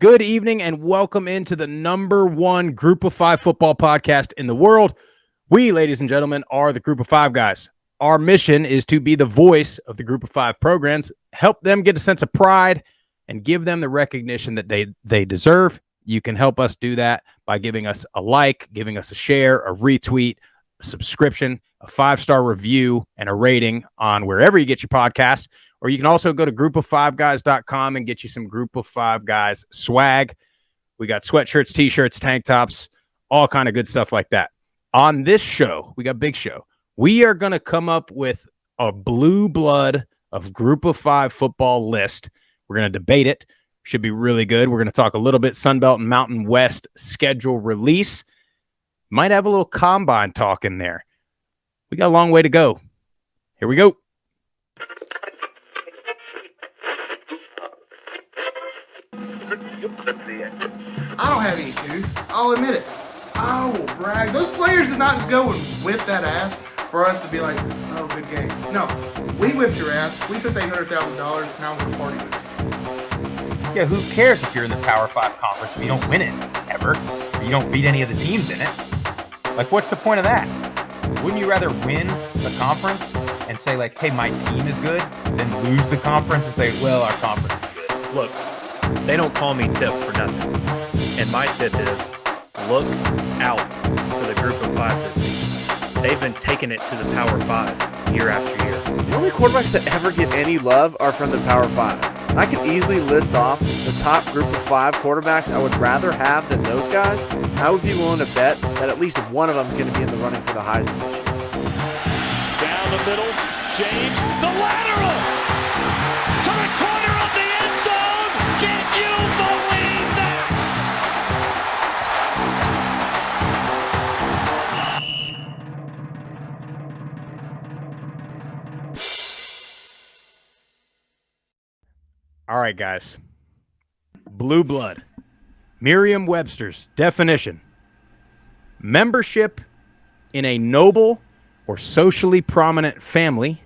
Good evening and welcome into the number one Group of Five football podcast in the world. We, ladies and gentlemen, are the Group of Five guys. Our mission is to be the voice of the Group of Five programs, help them get a sense of pride, and give them the recognition that they deserve. You can help us do that by giving us a like, giving us a share, a retweet, a subscription, a 5-star review, and a rating on wherever you get your podcast. Or you can also go to groupof5guys.com and get you some Group of Five Guys swag. We got sweatshirts, t-shirts, tank tops, all kind of good stuff like that. On this show, we got big show. We are going to come up with a blue blood of Group of Five football list. We're going to debate it. Should be really good. We're going to talk a little bit Sunbelt and Mountain West schedule release. Might have a little combine talk in there. We got a long way to go. Here we go. I don't have any tooth. I'll admit it. I will brag. Those players did not just go and whip that ass for us to be like, oh, good game. No, we whipped your ass. We took $800,000. Now we're going to party with it. Yeah, who cares if you're in the Power 5 conference if you don't win it, ever? Or you don't beat any of the teams in it? Like, what's the point of that? Wouldn't you rather win the conference and say, like, hey, my team is good, than lose the conference and say, well, our conference is good? Look, they don't call me Tip for nothing. And my tip is, look out for the Group of Five this season. They've been taking it to the Power 5 year after year. The only quarterbacks that ever get any love are from the Power 5. And I could easily list off the top Group of 5 quarterbacks I would rather have than those guys. I would be willing to bet that at least one of them is going to be in the running for the Heisman this year. Down the middle, James, the lateral to the corner of the end zone. Can you believe that? All right, guys. Blue blood. Merriam-Webster's definition. Membership in a noble or socially prominent family,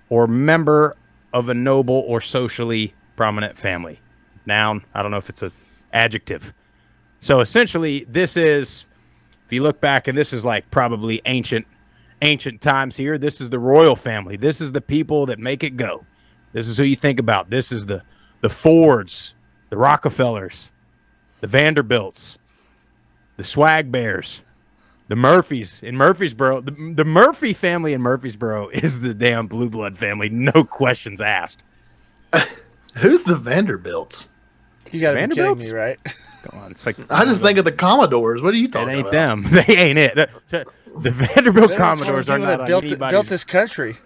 or member of a noble or socially prominent family. Noun, I don't know if it's an adjective. So essentially, this is, if you look back, and this is like probably ancient times here, this is the royal family. This is the people that make it go. This is who you think about. This is the Fords, the Rockefellers, the Vanderbilts, the Swag Bears, the Murphys in Murfreesboro. The Murphy family in Murfreesboro is the damn blue blood family. No questions asked. Who's the Vanderbilts? You got to be kidding Vanderbilts? me, right? Come on, it's like I just think of the Commodores. What are you talking it ain't about? them. They ain't it. The Vanderbilt They're Commodores are people not that on built anybody's. this country.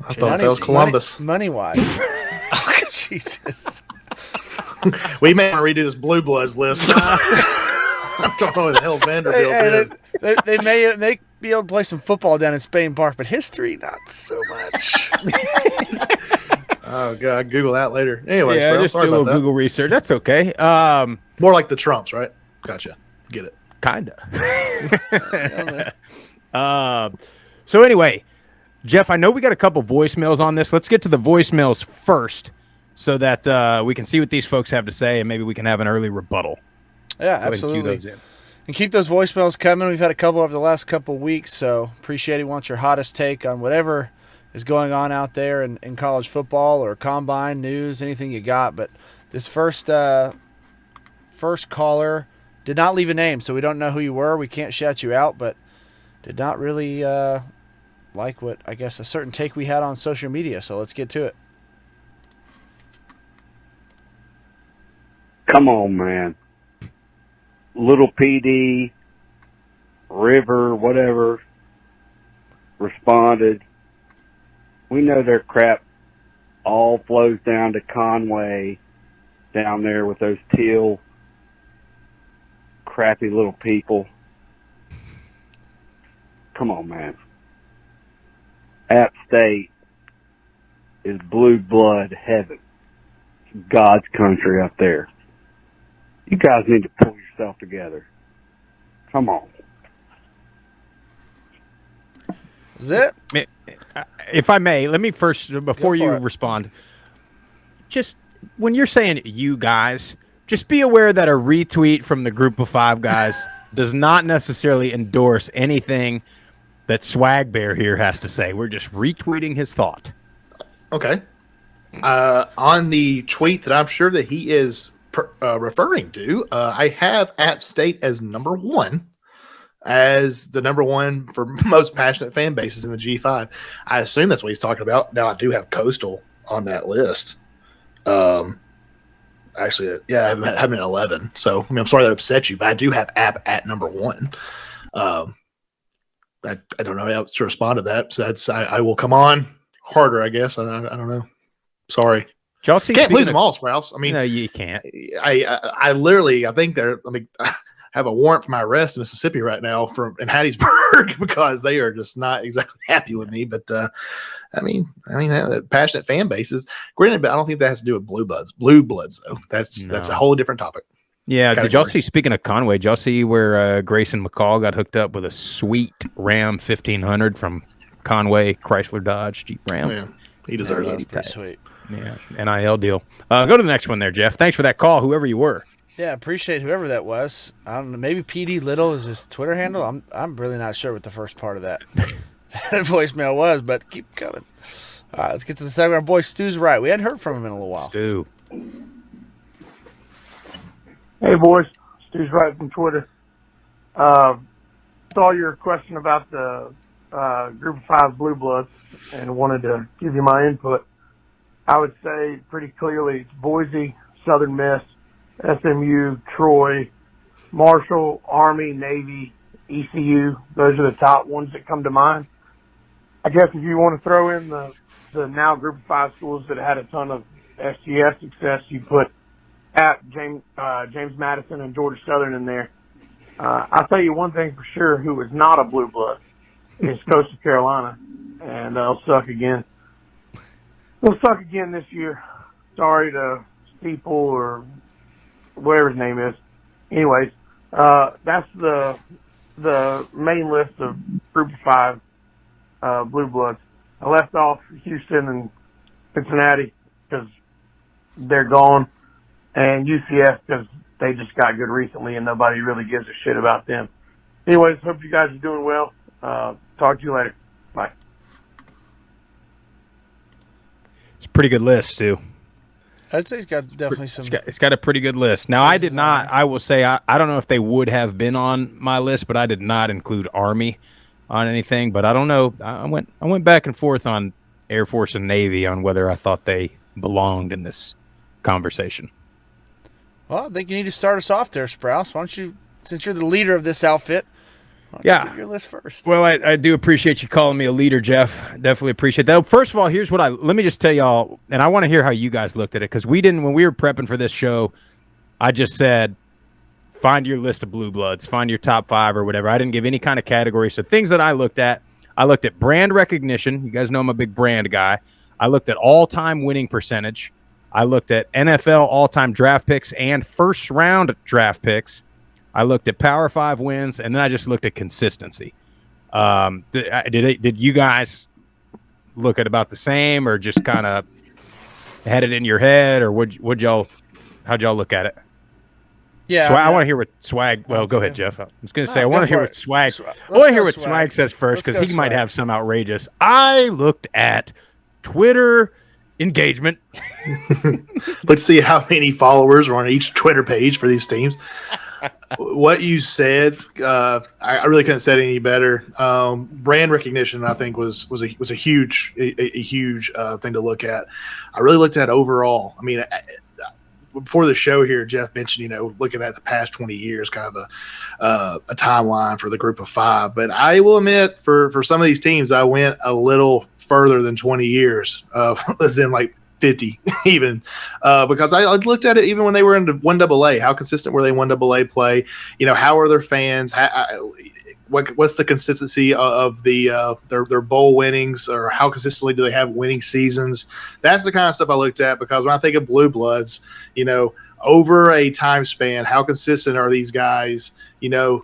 I thought that was Columbus. Money wise. Jesus. We may want to redo this Blue Bloods list. I don't know who the hell Vanderbilt is. They may be able to play some football down in Spain Park, but history, not so much. Oh, God. Google that later. Anyways, Yeah, bro, just do sorry a about little that. Google research. That's okay. More like the Trumps, right? Gotcha. Get it. Kinda. So anyway, Jeff, I know we got a couple voicemails on this. Let's get to the voicemails first so that we can see what these folks have to say and maybe we can have an early rebuttal. Yeah, Go ahead and cue absolutely. those in. And keep those voicemails coming. We've had a couple over the last couple weeks, so appreciate it. Want your hottest take on whatever is going on out there in college football or combine news, anything you got. But this first caller did not leave a name, so we don't know who you were. We can't shout you out, but did not really like what, I guess, a certain take we had on social media. So let's get to it. Come on, man. Little PD, River, whatever, responded. We know their crap all flows down to Conway down there with those teal, crappy little people. Come on, man. App State is blue blood heaven. It's God's country up there. You guys need to pull yourself together. Come on. Is it? If I may, let me first, before Go you for it. respond, just when you're saying you guys, just be aware that a retweet from the group of 5 guys does not necessarily endorse anything that Swag Bear here has to say. We're just retweeting his thought. Okay. On the tweet that I'm sure that he is referring to, I have App State as number 1, as the number 1 for most passionate fan bases in the G5. I assume that's what he's talking about. Now, I do have Coastal on that list. Actually, yeah, I have him at 11. So, I mean, I'm sorry that upset you, but I do have App at number 1. I don't know how to respond to that. So I will come on harder, I guess. I don't know. Sorry. Did y'all see? Can't lose them all, Sprouse. I mean, no, you can't. I literally, I think they're. I mean, I have a warrant for my arrest in Mississippi right now in Hattiesburg because they are just not exactly happy with me. But I mean, passionate fan bases. Granted, but I don't think that has to do with blue bloods. Blue bloods, though. That's a whole different topic. Yeah. Category. Did y'all see? Speaking of Conway, did y'all see where Grayson McCall got hooked up with a sweet Ram 1500 from Conway Chrysler Dodge Jeep Ram? Yeah, he deserves it. Pretty sweet. Yeah, NIL deal. Go to the next one there, Jeff. Thanks for that call, whoever you were. Yeah, appreciate whoever that was. I don't know. Maybe PD Little is his Twitter handle. I'm really not sure what the first part of that voicemail was, but keep coming. All right, let's get to the second. Our boy Stu's right. We hadn't heard from him in a little while. Stu. Hey, boys. Stu's right from Twitter. Saw your question about the Group of 5 Blue Bloods and wanted to give you my input. I would say pretty clearly it's Boise, Southern Miss, SMU, Troy, Marshall, Army, Navy, ECU. Those are the top ones that come to mind. I guess if you want to throw in the now Group of 5 schools that had a ton of FCS success, you put James Madison and Georgia Southern in there. I'll tell you one thing for sure, who is not a blue blood is Coastal Carolina, and they'll suck again. They'll suck again this year. Sorry to Steeple or whatever his name is. Anyways, that's the main list of Group of 5 Blue Bloods. I left off Houston and Cincinnati because they're gone, and UCF because they just got good recently and nobody really gives a shit about them. Anyways, hope you guys are doing well. Talk to you later. Bye. It's a pretty good list, Stu. I'd say he's got definitely some. It's got a pretty good list. Now, I did not. I will say I don't know if they would have been on my list, but I did not include Army on anything. But I don't know. I went back and forth on Air Force and Navy on whether I thought they belonged in this conversation. Well, I think you need to start us off there, Sprouse. Why don't you, since you're the leader of this outfit, give your list first. Well, I do appreciate you calling me a leader, Jeff. Definitely appreciate that. First of all, here's what let me just tell y'all, and I want to hear how you guys looked at it, because when we were prepping for this show, I just said, find your list of blue bloods, find your top 5 or whatever. I didn't give any kind of category. So things that I looked at brand recognition. You guys know I'm a big brand guy. I looked at all-time winning percentage. I looked at NFL all-time draft picks and first-round draft picks. I looked at Power 5 wins, and then I just looked at consistency. Did you guys look at about the same, or just kind of had it in your head, or how'd y'all look at it? Yeah, I want to hear what Swag. Well, go ahead, Jeff. I was going to say I want to hear what Swag. I want to hear what Swag says first, because he might have some outrageous. I looked at Twitter engagement. Let's see how many followers are on each Twitter page for these teams. What you said, I really couldn't say it any better. Brand recognition, I think, was a huge thing to look at. I really looked at overall. I mean, before the show here, Jeff mentioned, looking at the past 20 years, kind of a timeline for the Group of 5. But I will admit, for some of these teams, I went a little further than 20 years, as in like 50 even, because I looked at it even when they were in 1AA. How consistent were they in 1AA play? How are their fans? What's the consistency of their bowl winnings, or how consistently do they have winning seasons? That's the kind of stuff I looked at, because when I think of blue bloods, over a time span, how consistent are these guys,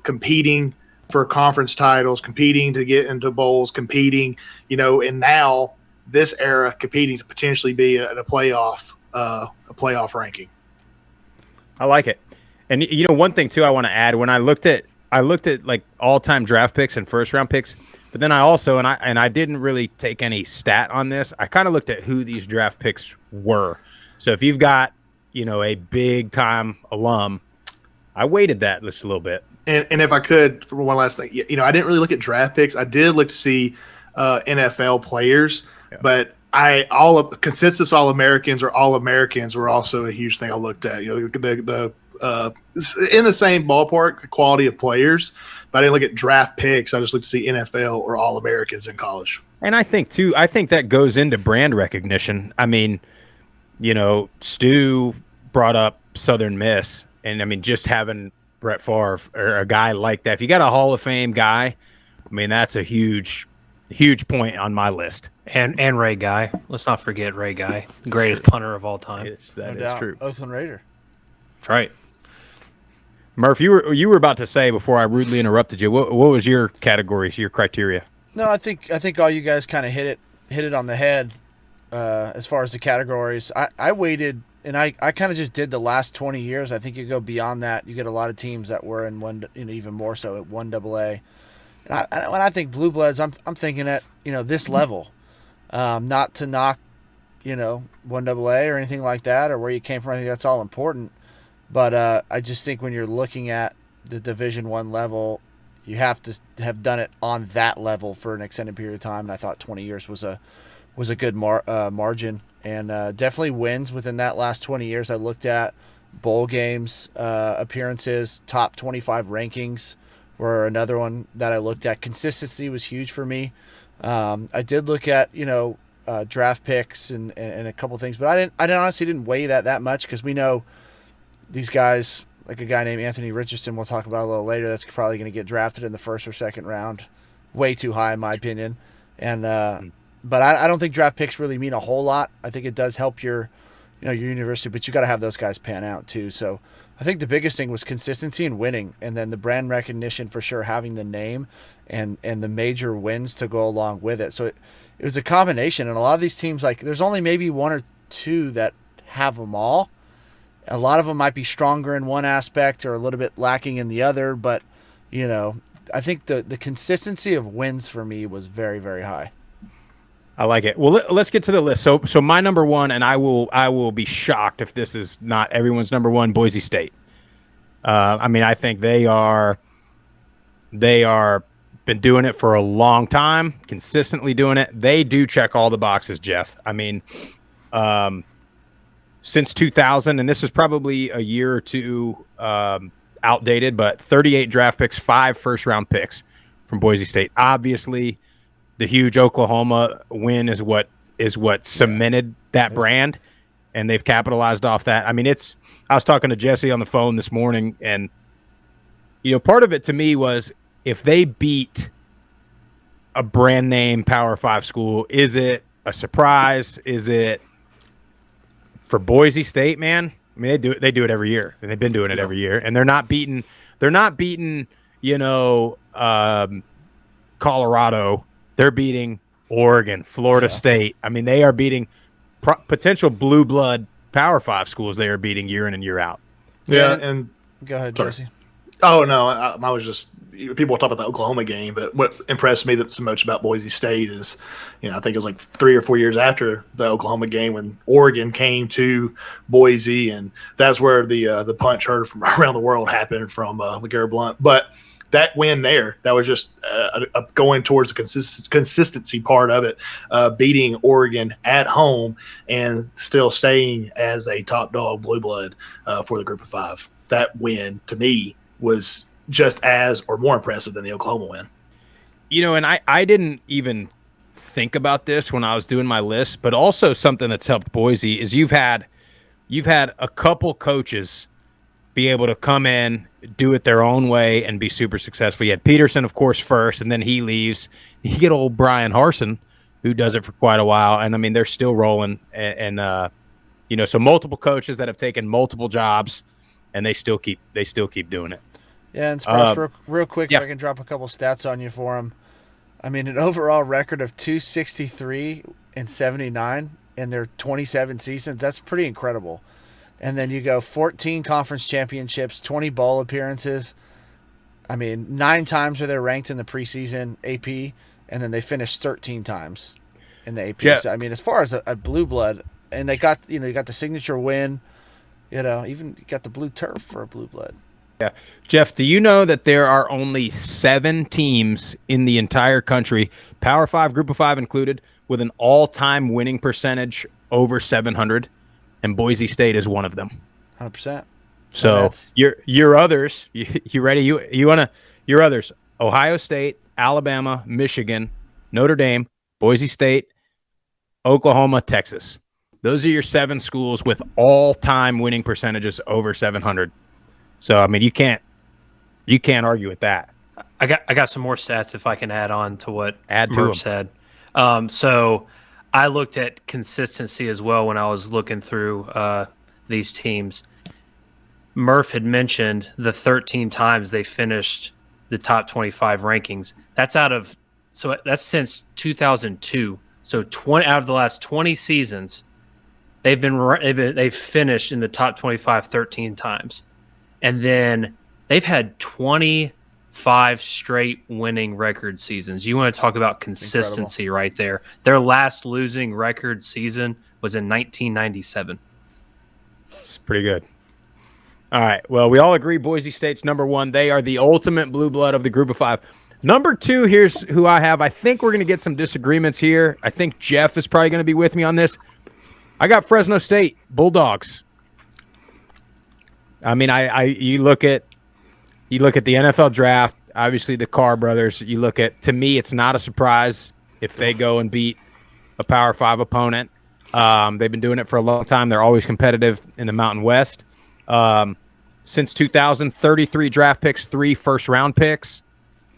competing for conference titles, competing to get into bowls, competing, and now this era competing to potentially be in a playoff a playoff ranking. I like it. And one thing too I want to add, when I looked at like all-time draft picks and first-round picks, but then I also and I didn't really take any stat on this. I kind of looked at who these draft picks were. So if you've got, a big-time alum, I weighted that just a little bit. And if I could, for one last thing, I didn't really look at draft picks. I did look to see NFL players, but consensus All-Americans or All-Americans were also a huge thing I looked at. The in the same ballpark quality of players, but I didn't look at draft picks. I just looked to see NFL or All-Americans in college. And I think that goes into brand recognition. I mean, Stu brought up Southern Miss, and I mean, just having Brett Favre or a guy like that, if you got a Hall of Fame guy, I mean, that's a huge point on my list. And Ray Guy. Let's not forget Ray Guy, the greatest punter of all time. That is true. Oakland Raider. That's right. Murph, you were about to say before I rudely interrupted you. What was your categories, your criteria? No, I think all you guys kind of hit it on the head as far as the categories. I weighted, and I kind of just did the last 20 years. I think you go beyond that. You get a lot of teams that were in one, even more so at 1AA. And when I think Blue Bloods, I'm thinking at this level, not to knock 1AA or anything like that or where you came from. I think that's all important. But I just think when you're looking at the Division I level, you have to have done it on that level for an extended period of time. And I thought 20 years was a good margin, and definitely wins within that last 20 years. I looked at bowl games, appearances, top 25 rankings were another one that I looked at. Consistency was huge for me. I did look at draft picks and a couple things, but I honestly didn't weigh that much because we know these guys, like a guy named Anthony Richardson, we'll talk about a little later, that's probably going to get drafted in the first or second round. Way too high, in my opinion. And but I don't think draft picks really mean a whole lot. I think it does help your university, but you got to have those guys pan out too. So I think the biggest thing was consistency and winning, and then the brand recognition for sure, having the name and the major wins to go along with it. So it was a combination, and a lot of these teams, like there's only maybe one or two that have them all. A lot of them might be stronger in one aspect or a little bit lacking in the other, but I think the consistency of wins for me was very, very high. I like it. Well, let's get to the list. So my number one, and I will be shocked if this is not everyone's number one, Boise State. I mean, I think they are been doing it for a long time, consistently doing it. They do check all the boxes, Jeff. I mean, since 2000, and this is probably a year or two outdated, but 38 draft picks, 5 first-round picks from Boise State. Obviously, the huge Oklahoma win is what cemented that brand, and they've capitalized off that. I mean, I was talking to Jesse on the phone this morning, and part of it to me was if they beat a brand name Power 5 school, is it a surprise? Is it for Boise State, man? I mean, they do it every year, and they've been doing it every year, and they're not beating Colorado. They're beating Oregon, Florida State. I mean, they are beating potential blue blood Power 5 schools. They are beating year in and year out. Yeah, and go ahead, Jesse. Oh no, I was just people talk about the Oklahoma game, but what impressed me so much about Boise State is, I think it was like 3 or 4 years after the Oklahoma game when Oregon came to Boise, and that's where the punch heard from around the world happened from LeGarrette Blount. But that win there, that was just going towards the consistency part of it, beating Oregon at home and still staying as a top dog blue blood for the Group of 5. That win to me was just as or more impressive than the Oklahoma win. And I didn't even think about this when I was doing my list, but also something that's helped Boise is you've had a couple coaches be able to come in, do it their own way, and be super successful. You had Peterson, of course, first, and then he leaves. You get old Brian Harsin, who does it for quite a while, and I mean they're still rolling. And so multiple coaches that have taken multiple jobs, and they still keep doing it. Yeah, and Sprouse, real quick, if I can drop a couple stats on you for him. I mean, an overall record of 263 and 79 in their 27 seasons. That's pretty incredible. And then you go 14 conference championships, 20 bowl appearances. I mean, 9 times were they ranked in the preseason AP, and then they finished 13 times in the AP. Yeah. So, I mean, as far as a blue blood, and they got, you got the signature win, even you got the blue turf for a blue blood. Yeah. Jeff, do you know that there are only 7 teams in the entire country, Power 5, Group of 5 included, with an all-time winning percentage over 700, and Boise State is one of them. 100%. So your others, you ready? You want to your others? Ohio State, Alabama, Michigan, Notre Dame, Boise State, Oklahoma, Texas. Those are your 7 schools with all-time winning percentages over 700. So I mean, you can't argue with that. I got some more stats if I can add on to what Add to Murph them. said. So I looked at consistency as well when I was looking through these teams. Murph had mentioned the 13 times they finished the top 25 rankings. That's since 2002. So 20 out of the last 20 seasons, they've finished in the top 25 13 times. And then they've had 25 straight winning record seasons. You want to talk about consistency right there. Their last losing record season was in 1997. It's pretty good. All right. Well, we all agree Boise State's number 1. They are the ultimate blue blood of the Group of 5. Number 2, here's who I have. I think we're going to get some disagreements here. I think Jeff is probably going to be with me on this. I got Fresno State Bulldogs. I mean, you look at the NFL draft, obviously the Carr brothers. To me, it's not a surprise if they go and beat a Power 5 opponent. They've been doing it for a long time. They're always competitive in the Mountain West. Since 2000, 33 draft picks, 3 first-round picks.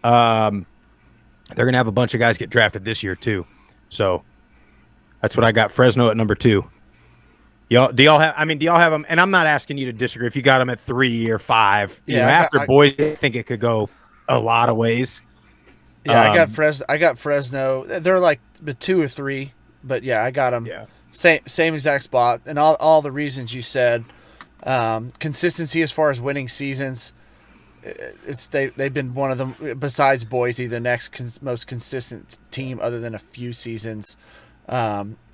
They're going to have a bunch of guys get drafted this year, too. So that's what I got. Fresno at number 2. Do y'all have them? And I'm not asking you to disagree if you got them at 3 or 5. After Boise, I think it could go a lot of ways. Yeah, I got Fresno. They're like the 2 or 3, but yeah, I got them. Yeah. Same exact spot, and all the reasons you said. Consistency as far as winning seasons. They've been one of them, besides Boise, the next most consistent team other than a few seasons.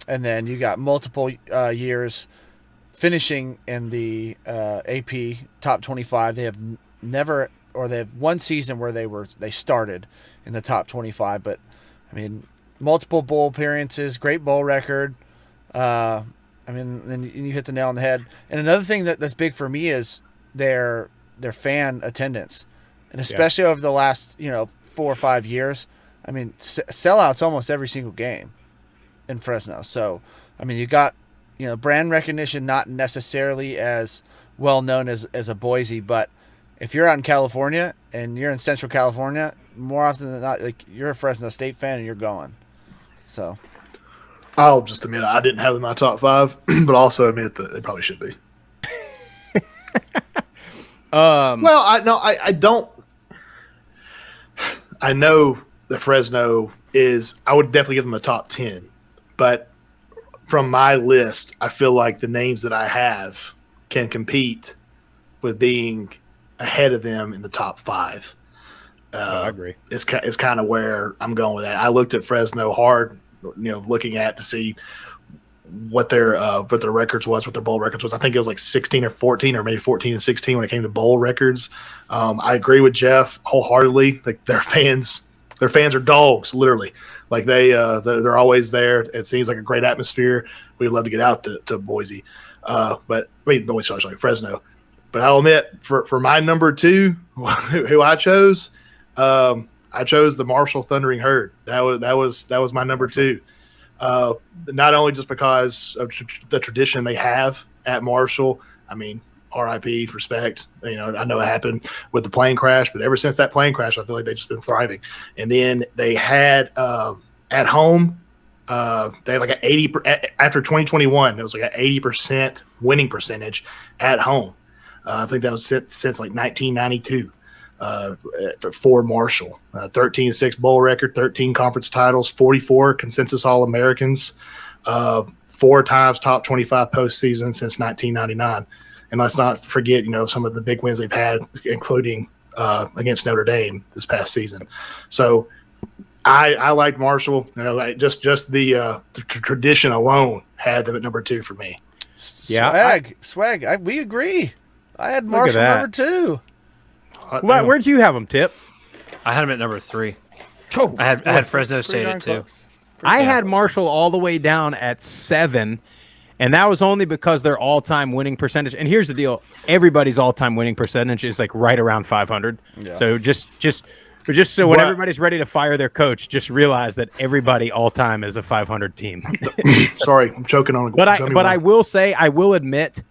And then you got multiple years finishing in the AP top 25. They have one season where they started in the top 25, but I mean, multiple bowl appearances, great bowl record. Then you hit the nail on the head. And another thing that's big for me is their fan attendance, and especially over the last 4 or 5 years. I mean, sellouts almost every single game in Fresno. So I mean, you got brand recognition, not necessarily as well known as a Boise, but if you're out in California and you're in Central California, more often than not, like, you're a Fresno State fan and you're going. So. I'll just admit I didn't have them in my top 5, but also admit that they probably should be. Well, I don't. I know that Fresno is. I would definitely give them a top 10, but from my list, I feel like the names that I have can compete with being ahead of them in the top 5. I agree. It's kind of where I'm going with that. I looked at Fresno hard. Looking at to see what their records was, what their bowl records was. I think it was like 16 or 14, or maybe 14 and 16 when it came to bowl records. I agree with Jeff wholeheartedly. Like, their fans are dogs, literally. Like, they're always there. It seems like a great atmosphere. We'd love to get out to Boise, Fresno. But I'll admit, for my number 2, who I chose. I chose the Marshall Thundering Herd. That was my number 2. Not only just because of the tradition they have at Marshall. I mean, RIP, respect. I know it happened with the plane crash, but ever since that plane crash, I feel like they've just been thriving. And then they had at home, they had like an 80 after 2021. It was like an 80% winning percentage at home. I think that was since like 1992. For Marshall, 13-6 bowl record, 13 conference titles, 44 consensus All-Americans, 4 times top 25 postseason since 1999. And let's not forget, some of the big wins they've had, including against Notre Dame this past season. So I like Marshall. Just the tradition alone had them at number 2 for me. Yeah, Swag. We agree. I had Marshall number 2. Where'd you have them, Tip? I had him at number 3. Oh, I had Fresno State at 2. I had Marshall all the way down at 7, and that was only because their all-time winning percentage. And here's the deal: everybody's all-time winning percentage is like right around 500. Yeah. So just so when everybody's ready to fire their coach, just realize that everybody all-time is a 500 team. Sorry, I'm choking on. I will say, I will admit,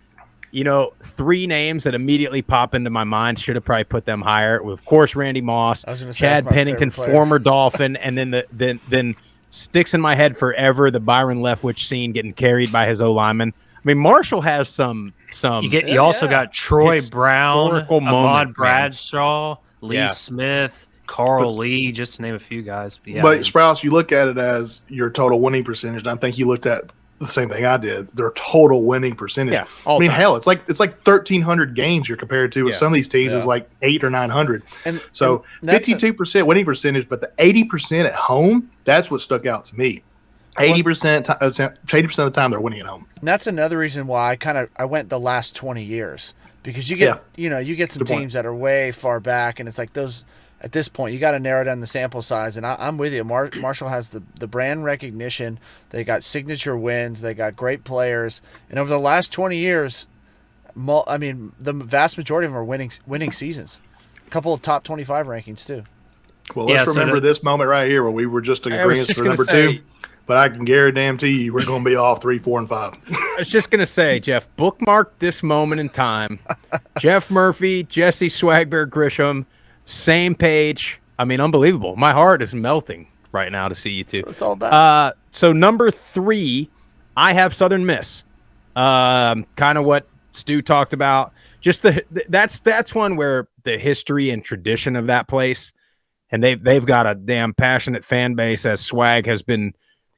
3 names that immediately pop into my mind, should have probably put them higher. Of course, Randy Moss, Chad Pennington, former Dolphin, and then sticks in my head forever the Byron Leftwich scene getting carried by his O-lineman. I mean, Marshall has some. You also got Troy Brown, Ahmad Bradshaw, Lee Yeah. Smith, Carl Lee, just to name a few guys. But Sprouse, you look at it as your total winning percentage, and I think you looked at the same thing I did. Their total winning percentage. Yeah, hell, it's like 1,300 games you're compared to. With some of these teams is like 800 or 900. And 52% winning percentage, but the 80% at home, that's what stuck out to me. 80% of the time they're winning at home. And that's another reason why I went the last 20 years, because you get you get some teams that are way far back, and it's like those. At this point, you got to narrow down the sample size, and I'm with you. Marshall has the brand recognition. They got signature wins. They got great players, and over the last 20 years, the vast majority of them are winning seasons. A couple of top 25 rankings too. Well, let's remember this moment right here where we were just agreeing for number 2. But I can guarantee you we're going to be off 3, 4, and 5. I was just going to say, Jeff, bookmark this moment in time. Jeff Murphy, Jesse Swagbear Grisham, same page. I mean, unbelievable. My heart is melting right now to see you two. That's what it's all about. So number 3, I have Southern Miss. Kind of what Stu talked about. Just that's one where the history and tradition of that place, and they've got a damn passionate fan base, as Swag has been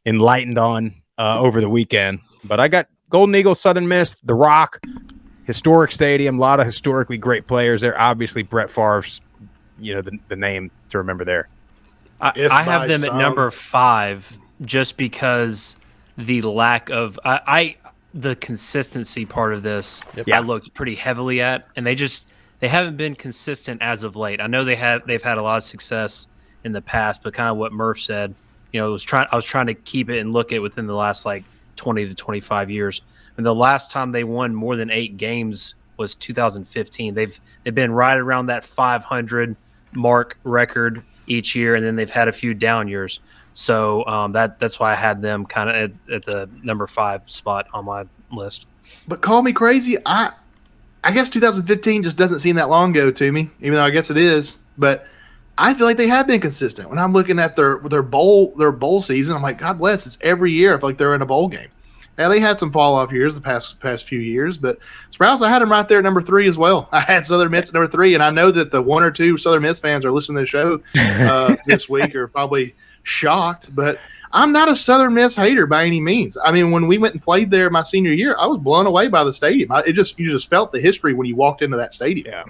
enlightened on over the weekend. But I got Golden Eagles, Southern Miss, The Rock, historic stadium, a lot of historically great players there. Obviously, Brett Favre's, the name to remember there. I have them at number 5 just because the lack of the consistency part of this. I looked pretty heavily at, and they haven't been consistent as of late. I know they've had a lot of success in the past, but kind of what Murph said. I was trying to keep it and look at within the last 20 to 25 years. And the last time they won more than 8 games was 2015. They've been right around that 500 mark record each year, and then they've had a few down years. So that's why I had them kind of at the number 5 spot on my list. But call me crazy, I guess 2015 just doesn't seem that long ago to me, even though I guess it is. But I feel like they have been consistent. When I'm looking at their bowl season, I'm like, God bless, it's every year I feel like they're in a bowl game. Now, they had some fall-off years the past few years, but Sprouse, I had them right there at number 3 as well. I had Southern Miss at number 3, and I know that the 1 or 2 Southern Miss fans are listening to the show this week are probably shocked, but I'm not a Southern Miss hater by any means. I mean, when we went and played there my senior year, I was blown away by the stadium. You just felt the history when you walked into that stadium. Yeah.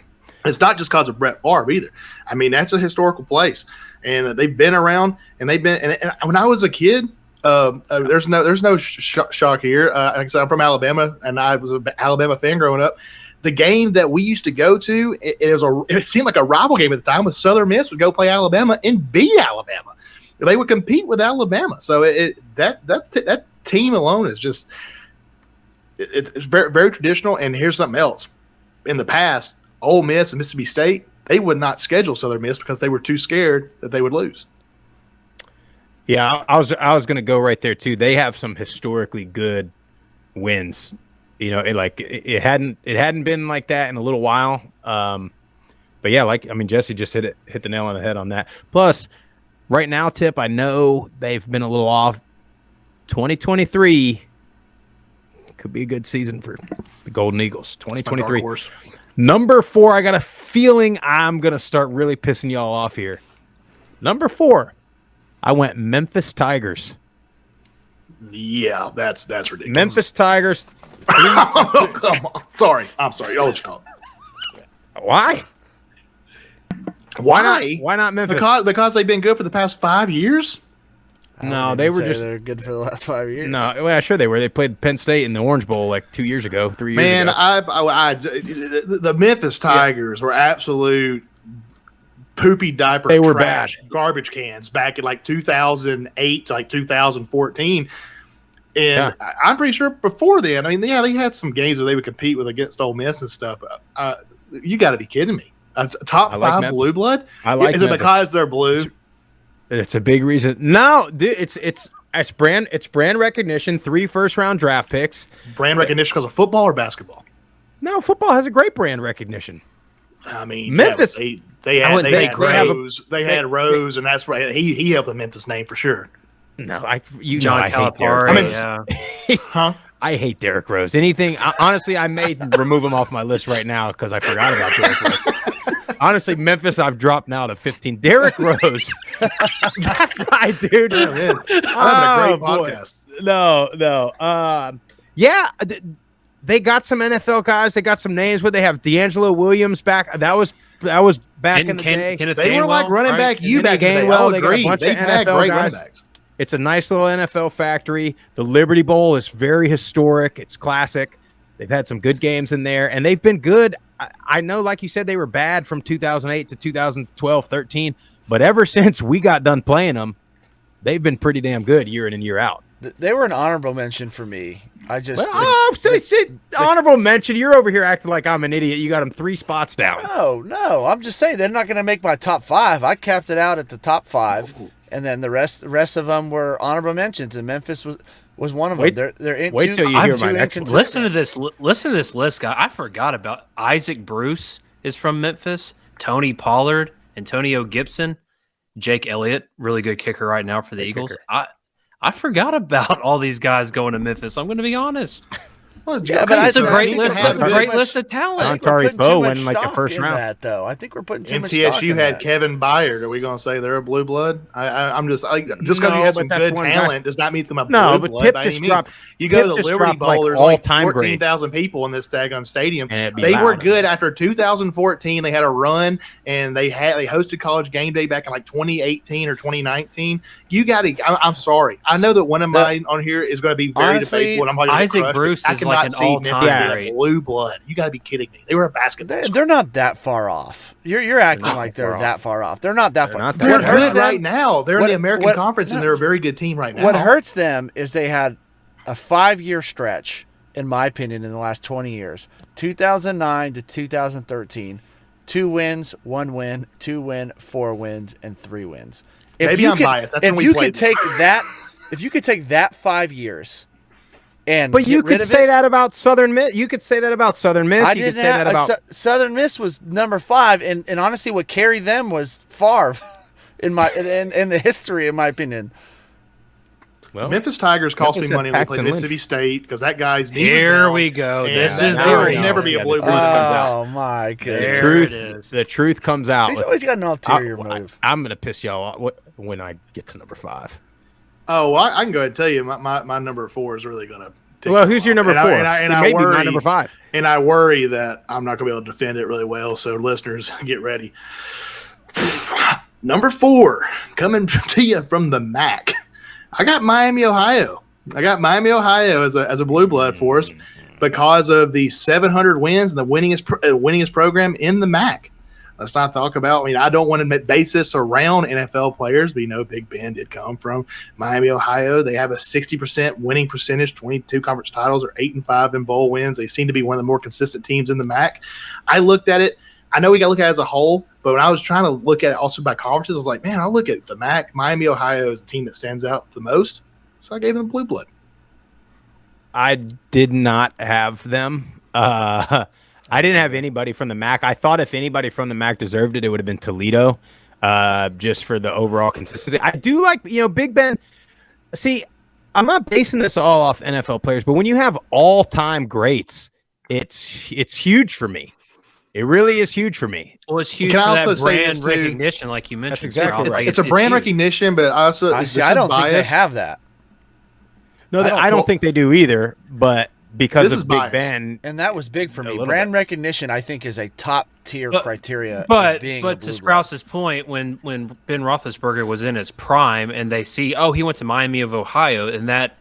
It's not just because of Brett Favre either. I mean, that's a historical place, and they've been around. And they've been. And when I was a kid, there's no shock here. Like I said, I'm from Alabama, and I was an Alabama fan growing up. The game that we used to go to, it seemed like a rival game at the time. With Southern Miss would go play Alabama and beat Alabama. They would compete with Alabama. So that team alone is just it's very, very traditional. And here's something else. In the past, Ole Miss and Mississippi State, they would not schedule Southern Miss because they were too scared that they would lose. Yeah, I was going to go right there too. They have some historically good wins. It hadn't been like that in a little while. But yeah, Jesse just hit the nail on the head on that. Plus, right now, Tip, I know they've been a little off. 2023 could be a good season for the Golden Eagles. 2023. Number 4, I got a feeling I'm going to start really pissing y'all off here. Number 4, I went Memphis Tigers. Yeah, that's ridiculous. Memphis Tigers. Oh, come on. Sorry. I'm sorry. I'll let you call it. Why? Why? Why not Memphis? Because they've been good for the past 5 years. No, they were just they're good for the last 5 years. no. Well, sure they were. They played Penn State in the Orange Bowl like 2 years ago, 3 years Man, ago. the Memphis Tigers were absolute poopy diaper They were trash, garbage cans back in like 2008 to like 2014. And I'm pretty sure before then, I mean, yeah, they had some games where they would compete with against Ole Miss and stuff. You got to be kidding me. Top five Memphis. blue blood? I like Is it Memphis. because they're blue? It's a big reason. No, dude, it's brand recognition. 3 first-round draft picks. Brand recognition because of football or basketball? No, football has a great brand recognition. I mean, Memphis. Yeah, they had have Rose. They had Rose, and that's right. He helped the Memphis name for sure. No, John hate Derrick Calipari. Rose. Huh? I hate Derrick Rose. Honestly, I may remove him off my list right now because I forgot about Derrick Rose. Honestly, Memphis, I've dropped now to 15. Derrick Rose, that guy, dude. Yeah, man. I'm having a great boy. podcast. No. They got some NFL guys. They got some names where they have D'Angelo Williams back. That was back in the day. They were like running back you back in the day. Gainwell, I'll they got a agree. bunch of They've had NFL great guys. running backs. It's a nice little NFL factory. The Liberty Bowl is very historic. It's classic. They've had some good games in there, and they've been good. I know, like you said, they were bad from 2008 to 2012, 13, but ever since we got done playing them, they've been pretty damn good year in and year out. They were an honorable mention for me. I just honorable mention. You're over here acting like I'm an idiot. You got them 3 spots down. No. I'm just saying they're not going to make my top 5. I capped it out at the top 5, and then the rest of them were honorable mentions, and Memphis was one of them. Wait till you hear my next one. Listen to this list, guy. I forgot about Isaac Bruce is from Memphis. Tony Pollard, Antonio Gibson, Jake Elliott, really good kicker right now for the Eagles. Kicker. I forgot about all these guys going to Memphis. I'm going to be honest. Well, Yeah, but It's a great list. has It's a great list of talent. Antari Foe went in like the first round. That, though. I think we're putting too much stock MTSU in had that. Kevin Byard. Are we going to say they're a blue blood? I'm just because No, you have but some that's good one guy. talent does not make them a blue No, but blood Tip by just any means. dropped. You go Tip to the just Liberty dropped, like, Bowl, there's like all-time 14,000 people in this daggone stadium. And it'd be They were loud. good after 2014. They had a run and they hosted College Game Day back in like 2018 or 2019. You got to. I'm sorry. I know that one of mine on here is going to be very Honestly, debatable. And I'm probably gonna Isaac crush, but Bruce I is cannot like an see all-time Memphis being a great. blue blood. You got to be kidding me. They were a basketball. They're not that far off. You're acting like they're that far off. They're not that far. not that They're What hurts good them- right now. They're in what- the American what- Conference, and no. they're a very good team right now. What hurts them is they had a 5-year stretch, in my opinion, in the last 20 years. 2009 to 2013, 2 wins, 1 win, 2 win, 4 wins, and 3 wins. Maybe I'm biased. That's if when we you played could take that, if you could take that 5 years, and But you get rid could of say it, that about Southern Miss. You could say that about Southern Miss. I You could didn't say that have about. Southern Miss was number 5, and honestly, what carried them was Favre, in the history, in my opinion. Well, Memphis Tigers cost Memphis me had money when they Paxton played Lynch. Mississippi State because that guy's knee was Here down, we go. and This is there will the never be a blue blood Oh, that comes out. Oh my the goodness! truth. it is. The truth comes out. He's always got an ulterior motive. I'm gonna piss y'all off when I get to number 5. Oh, well, I can go ahead and tell you my number 4 is really going to. Well, who's your number 4? And It I may be my worry, number 5. And I worry that I'm not going to be able to defend it really well. So, listeners, get ready. Number 4, coming to you from the MAC. I got Miami, Ohio. I got Miami, Ohio as a blue blood for us because of the 700 wins and the winningest program in the MAC. Let's not talk about. I mean, I don't want to base this around NFL players, but you know, Big Ben did come from Miami, Ohio. They have a 60% winning percentage, 22 conference titles, or 8-5 in bowl wins. They seem to be one of the more consistent teams in the MAC. I looked at it. I know we got to look at it as a whole, but when I was trying to look at it also by conferences, I was like, man, I'll look at the MAC. Miami, Ohio is the team that stands out the most. So I gave them blue blood. I did not have them. I didn't have anybody from the MAC. I thought if anybody from the MAC deserved it, it would have been Toledo, just for the overall consistency. I do like, Big Ben. See, I'm not basing this all off NFL players, but when you have all-time greats, it's huge for me. It really is huge for me. Well, it's huge Can I for also that say brand this, too? recognition, like you mentioned. exactly Scott. right. It's a brand huge. recognition, but also I don't think they have that. No, I don't think they do either. But because This is of Big bias. Ben, And that was big for A me. little Brand recognition, I think, is a top tier criteria. of But being a but blue to blood. Sprouse's point, when Ben Roethlisberger was in his prime, and they see, oh, he went to Miami of Ohio, and that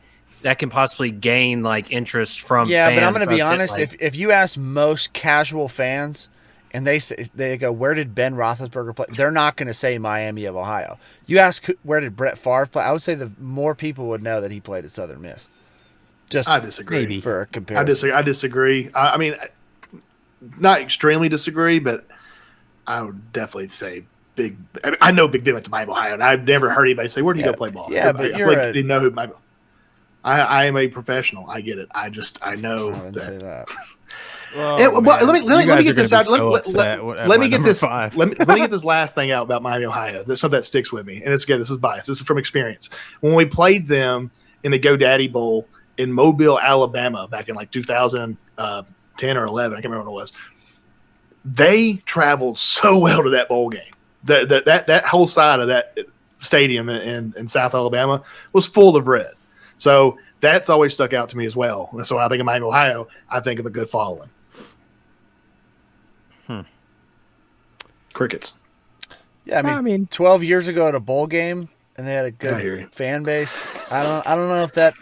can possibly gain like interest from Yeah, fans. but I'm going to be of it, honest. like- If you ask most casual fans, and they go, where did Ben Roethlisberger play? They're not going to say Miami of Ohio. You ask where did Brett Favre play? I would say the more people would know that he played at Southern Miss. Just I disagree. for a comparison. I disagree. I mean, not extremely disagree, but I would definitely say Big. I know Big Ben went to Miami, Ohio, and I've never heard anybody say, "Where did he go play ball?" Yeah, but I you're feel like a- you didn't know who. I am a professional. I get it. I know I wouldn't say that. that. oh, Well, let man, me you get guys this are out. gonna be Let, so let- upset let at me my get number this. 5. Let me get this last thing out about Miami, Ohio. That's something that sticks with me, and it's good. This is bias. This is from experience. When we played them in the GoDaddy Bowl in Mobile, Alabama, back in like 2010 or 11, I can't remember when it was. They traveled so well to that bowl game. That whole side of that stadium in South Alabama was full of red. So that's always stuck out to me as well. And so when I think of Miami, Ohio, I think of a good following. Crickets. Yeah, I mean, 12 years ago at a bowl game, and they had a I hear you. good fan base. I don't know if that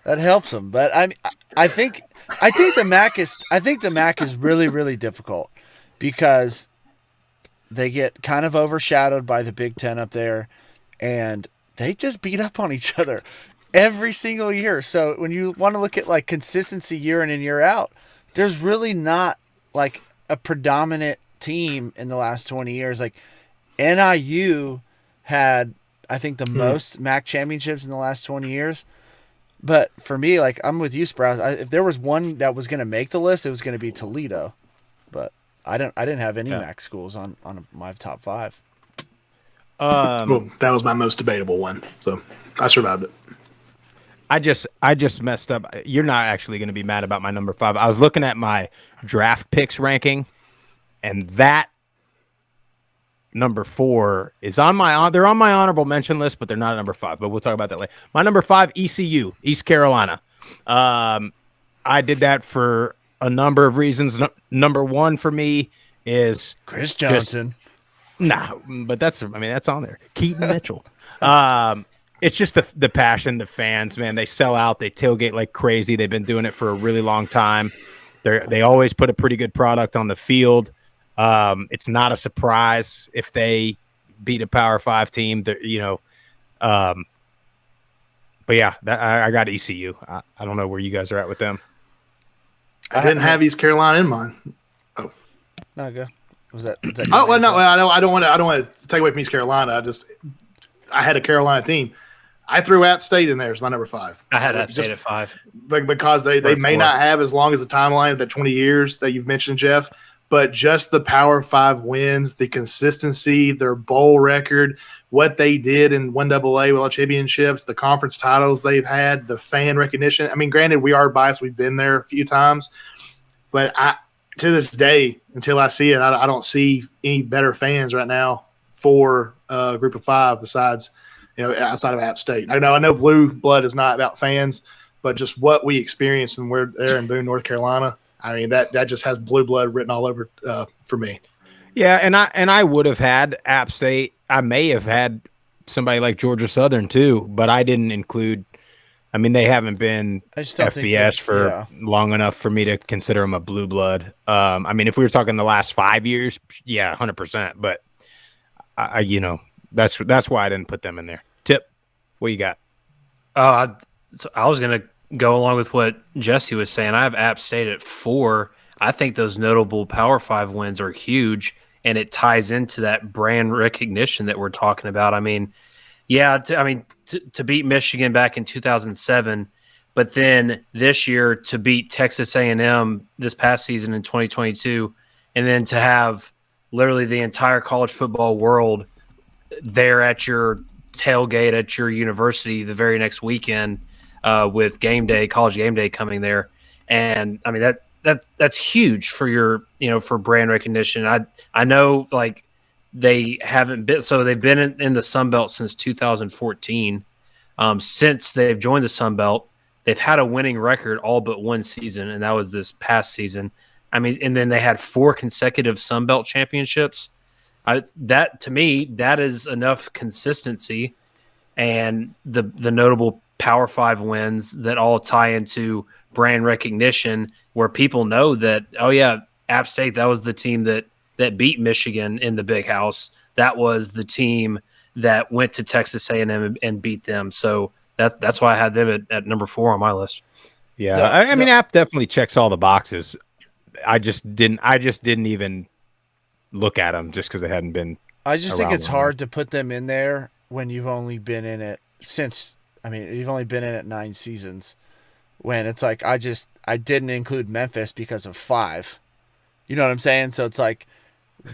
helps them, but I think the MAC is really, really difficult because they get kind of overshadowed by the Big Ten up there, and they just beat up on each other every single year. So when you want to look at like consistency year in and year out, there's really not like a predominant team in the last 20 years. Like NIU had, I think, the most MAC championships in the last 20 years. But for me, like, I'm with you, Sprouse. If there was one that was going to make the list, it was going to be Toledo. But I didn't have any MAC schools on my top 5. Well, that was my most debatable one, so I survived it. I just messed up. You're not actually going to be mad about my number 5. I was looking at my draft picks ranking, and that number 4 is on my they're on my honorable mention list, but they're not at number 5. But we'll talk about that later. My number 5, ECU, East Carolina. I did that for a number of reasons. Number 1 for me is Chris Johnson. But that's on there. Keaton Mitchell. It's just the passion, the fans, man. They sell out. They tailgate like crazy. They've been doing it for a really long time. They always put a pretty good product on the field. It's not a surprise if they beat a Power 5 team. But yeah, I got ECU. I don't know where you guys are at with them. I didn't have East Carolina in mind. No, go. Was that Oh well, no, I don't want to take away from East Carolina. I had a Carolina team. I threw App State in there as my number 5. I had App State at 5. Because they may not have as long as the timeline of the 20 years that you've mentioned, Jeff, but just the Power 5 wins, the consistency, their bowl record, what they did in 1AA with all championships, the conference titles they've had, the fan recognition. I mean, granted, we are biased. We've been there a few times, but to this day, until I see it, I don't see any better fans right now for a group of 5 besides, outside of App State. I know Blue Blood is not about fans, but just what we experienced when we're there in Boone, North Carolina. I mean, that just has Blue Blood written all over for me. Yeah, and I would have had App State. I may have had somebody like Georgia Southern too, but I didn't include. I mean, they haven't been FBS for long enough for me to consider them a blue blood. I mean, if we were talking the last 5 years, yeah, 100%. But that's why I didn't put them in there. Tip, what you got? I was gonna go along with what Jesse was saying. I have App State at 4. I think those notable Power 5 wins are huge, and it ties into that brand recognition that we're talking about. I mean, to beat Michigan back in 2007, but then this year to beat Texas A&M this past season in 2022, and then to have literally the entire college football world there at your tailgate at your university the very next weekend with college game day coming there. And I mean, that's huge for your, for brand recognition. I know they haven't been, so they've been in the Sun Belt since 2014. since they've joined the Sun Belt. They've had a winning record all but one season, and that was this past season. I mean, and then they had 4 consecutive Sun Belt championships. That to me, that is enough consistency, and the notable Power 5 wins that all tie into brand recognition, where people know that, oh yeah, App State, that was the team that beat Michigan in the Big House. That was the team that went to Texas A&M and beat them. So that's why I had them at number 4 on my list. Yeah, I mean, App definitely checks all the boxes. I just didn't even look at them just because they hadn't been. I just think it's hard to put them in there when you've only been in it since. I mean, you've only been in it 9 seasons. When it's like I didn't include Memphis because of 5. You know what I'm saying? So it's like,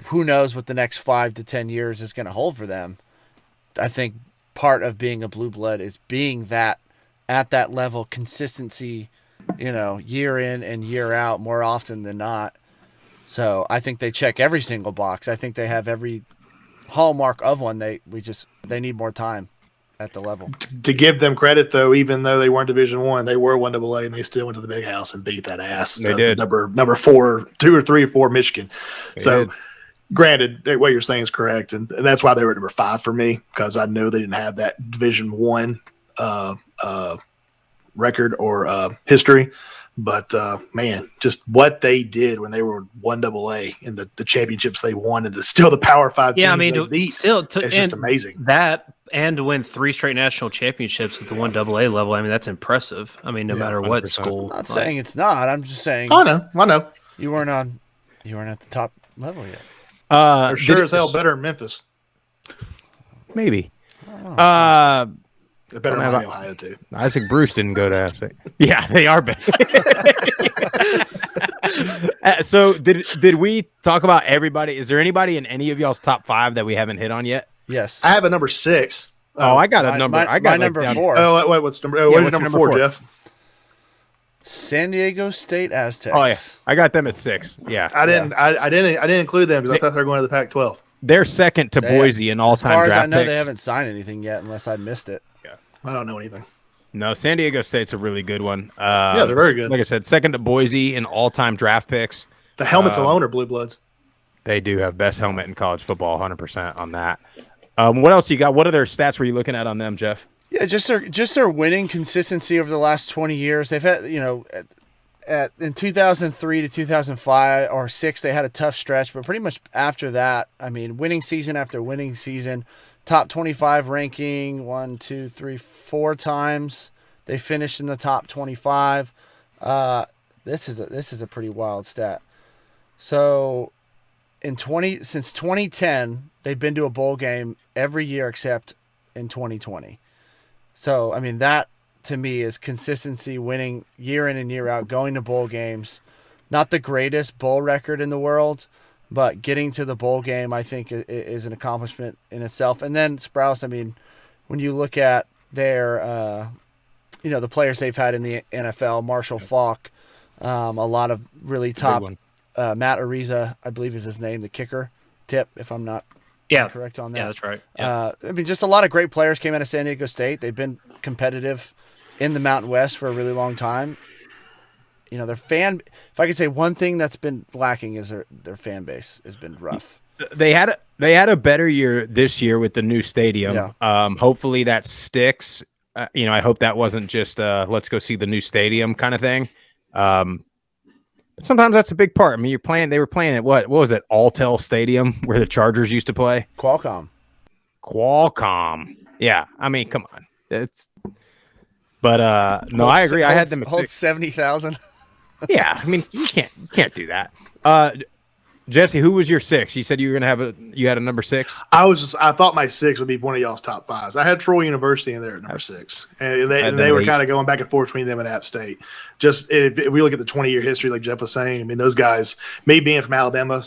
who knows what the next 5 to 10 years is going to hold for them. I think part of being a blue blood is being that at that level, consistency, year in and year out more often than not. So I think they check every single box. I think they have every hallmark of one. They need more time at the level. To give them credit, though, even though they weren't Division I, they were 1AA, and they still went to the Big House and beat that ass. They did. Number 4, 2 or 3 or 4 Michigan. They did. Granted, what you're saying is correct, and that's why they were number 5 for me, because I know they didn't have that Division I record or history. But man, just what they did when they were 1AA and the championships they won, and still the Power 5 teams. Yeah, I mean, it's just amazing. That and to win 3 straight national championships at the 1AA level. I mean, that's impressive. I mean, no matter what 100%. school. I'm not saying it's not. I'm just saying. I know. You weren't at the top level yet. They're sure as hell better in Memphis. Maybe. They're better in Ohio too. Isaac Bruce didn't go to App State. Yeah, they are better. So did we talk about everybody? Is there anybody in any of y'all's top 5 that we haven't hit on yet? Yes. I have a number 6. Oh, I got a number. I got my number 4. Oh, wait, what's number? What's number 4, Jeff? San Diego State Aztecs. Oh yeah, I got them at 6. Yeah, I didn't include them because I thought they were going to the Pac-12. They're second to Boise in all-time draft. As far as draft I know, picks. they haven't signed anything yet, unless I missed it. Yeah, I don't know anything. No, San Diego State's a really good one. Yeah, they're very good. Like I said, second to Boise in all-time draft picks. The helmets alone are blue bloods. They do have best helmet in college football, 100% on that. What else you got? What other stats were you looking at on them, Jeff? Yeah, just their winning consistency over the last 20 years. They've had, in 2003 to 2005 or 6, they had a tough stretch, but pretty much after that, I mean, winning season after winning season, top 25 ranking 1, 2, 3, 4 times. They finished in the top 25. This is a pretty wild stat. So, since 2010, they've been to a bowl game every year except in 2020. So, I mean, that to me is consistency, winning year in and year out, going to bowl games. Not the greatest bowl record in the world, but getting to the bowl game, I think, is an accomplishment in itself. And then Sprouse, I mean, when you look at their, the players they've had in the NFL, Marshall Faulk, a lot of really top, Matt Ariza, I believe is his name, the kicker, Tip, if I'm not correct on that. Yeah, that's right. Yeah. I mean, just a lot of great players came out of San Diego State. They've been competitive in the Mountain West for a really long time. Their fan, if I could say one thing that's been lacking is their fan base has been rough. They had a better year this year with the new stadium. Yeah. Hopefully that sticks. I hope that wasn't just let's go see the new stadium kind of thing. But sometimes that's a big part. I mean, they were playing at what was it? Alltel Stadium where the Chargers used to play. Qualcomm. Yeah. I mean, come on. No, I agree. I had them at 6. 70,000. Yeah. I mean, you can't do that. Jesse, who was your 6? You said you were gonna you had a number 6. I thought my 6 would be one of y'all's top 5s. I had Troy University in there at number 6, and they were kind of going back and forth between them and App State. Just if we look at the 20-year history, like Jeff was saying, I mean, those guys, me being from Alabama,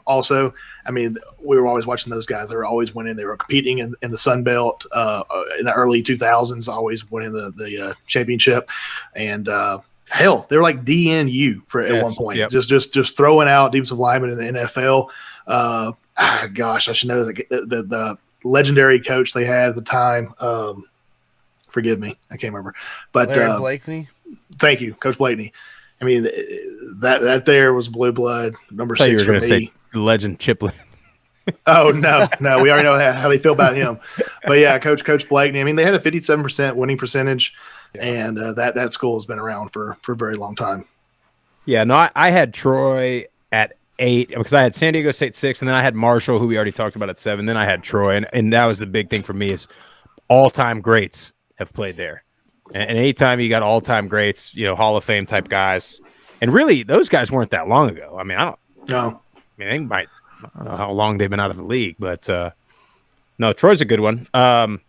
also, I mean, we were always watching those guys. They were always winning. They were competing in the Sun Belt in the early 2000s, always winning the championship, and. Hell, they were like DNU at one point. Yep. Just throwing out defensive linemen in the NFL. Gosh, I should know the legendary coach they had at the time. Forgive me, I can't remember. But Larry Blakeney. Thank you, Coach Blakeney. I mean, that there was blue blood. Number I thought you 6 were for going to me. say legend Chipley. Oh no, we already know how they feel about him. But yeah, Coach Blakeney. I mean, they had a 57% winning percentage, and that school has been around for a very long time. Yeah, no, I had Troy at 8 because I had San Diego State 6, and then I had Marshall, who we already talked about, at 7. Then I had Troy, and that was the big thing for me is all-time greats have played there. And anytime you got all-time greats, Hall of Fame type guys, and really those guys weren't that long ago. I mean, I don't know how long they've been out of the league, but no, Troy's a good one. Another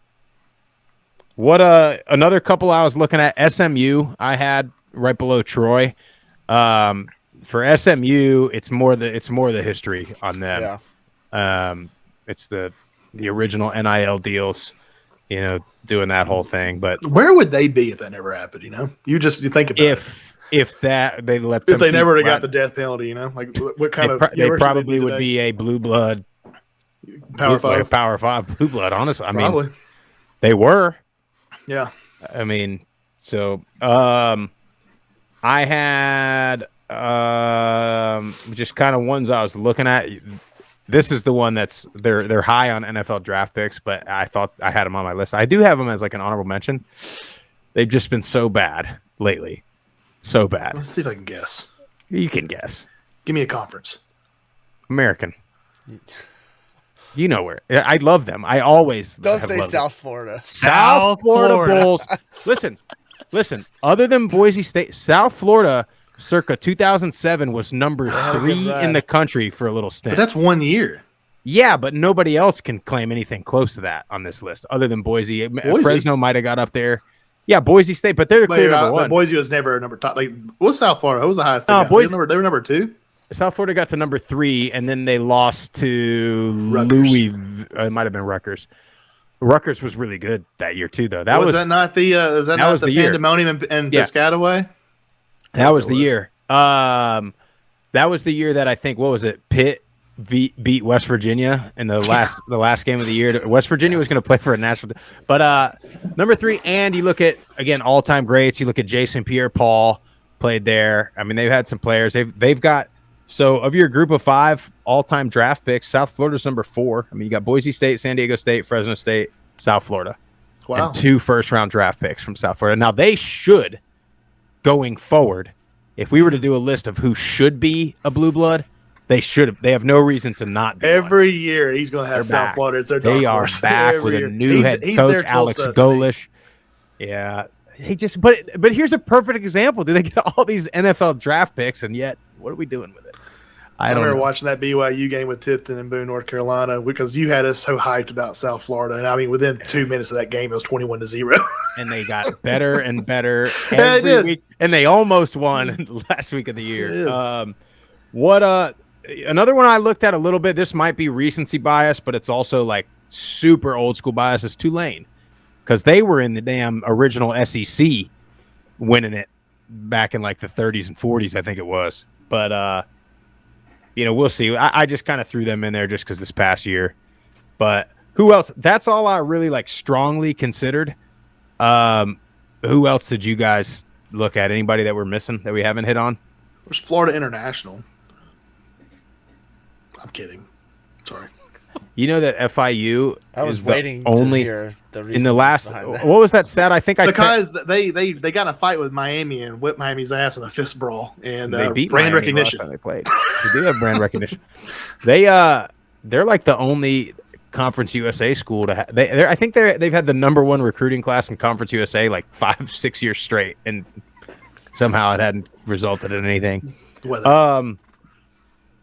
couple I was looking at, SMU I had right below Troy. For SMU, it's more the history on them. Yeah. It's the original NIL deals, doing that whole thing. But where would they be if that never happened? You think about if they let them, if they never got the death penalty, like what kind of they probably would be a blue blood Power 5 blue blood. Honestly, I mean, they were. Yeah. I mean, so I had just kind of ones I was looking at. This is the one that's they're high on NFL draft picks, but I thought I had them on my list. I do have them as like an honorable mention. They've just been so bad lately. So bad. Let's see if I can guess. You can guess. Give me a conference. American. You know where. I love them. I always don't say South Florida. South Florida Bulls. Listen. Other than Boise State, South Florida, circa 2007, was number 3 in the country for a little stint. But that's 1 year. Yeah, but nobody else can claim anything close to that on this list, other than Boise. Fresno might have got up there. Yeah, Boise State, but they're the clear number 1. Boise was never a number top. Like, what's South Florida? Who was the highest? No, Boise, they were number 2. South Florida got to number 3, and then they lost to Rutgers. It might have been Rutgers. Rutgers was really good that year too, though. That was not the pandemonium and Piscataway? That was the year. That was the year that I think, what was it? Pitt beat West Virginia in the last game of the year. West Virginia was going to play for a national, but number 3. And you look at, again, all-time greats. You look at Jason Pierre-Paul played there. I mean, they've had some players. They've got, so of your group of 5 all-time draft picks, South Florida's number 4. I mean, you got Boise State, San Diego State, Fresno State, South Florida. Wow. And 2 first-round draft picks from South Florida. Now, they should, going forward, if we were to do a list of who should be a blue blood, they have no reason to not be every year he's going to have South Florida. It's their dark They are horse. back with a new head coach, Alex Golish. Yeah. But here's a perfect example. Do they get all these NFL draft picks, and yet what are we doing with it? I remember watching that BYU game with Tipton in Boone, North Carolina, because you had us so hyped about South Florida, and I mean, within 2 minutes of that game, it was 21-0. And they got better and better every week, and they almost won last week of the year. Another one I looked at a little bit. This might be recency bias, but it's also like super old school bias. Is Tulane, because they were in the damn original SEC, winning it back in like the 30s and 40s, I think it was. But we'll see. I just kind of threw them in there just because this past year. But who else? That's all I really like strongly considered. Who else did you guys look at? Anybody that we're missing that we haven't hit on? There's Florida International. I'm kidding. Sorry. You know that FIU. I was waiting to hear the reason in the last. What was that stat? I think because they got in a fight with Miami and whipped Miami's ass in a fist brawl, and they beat brand Miami recognition. Last time they played. They do have brand recognition. They're like the only Conference USA school to have. I think they've had the number 1 recruiting class in Conference USA like 5-6 years straight, and somehow it hadn't resulted in anything.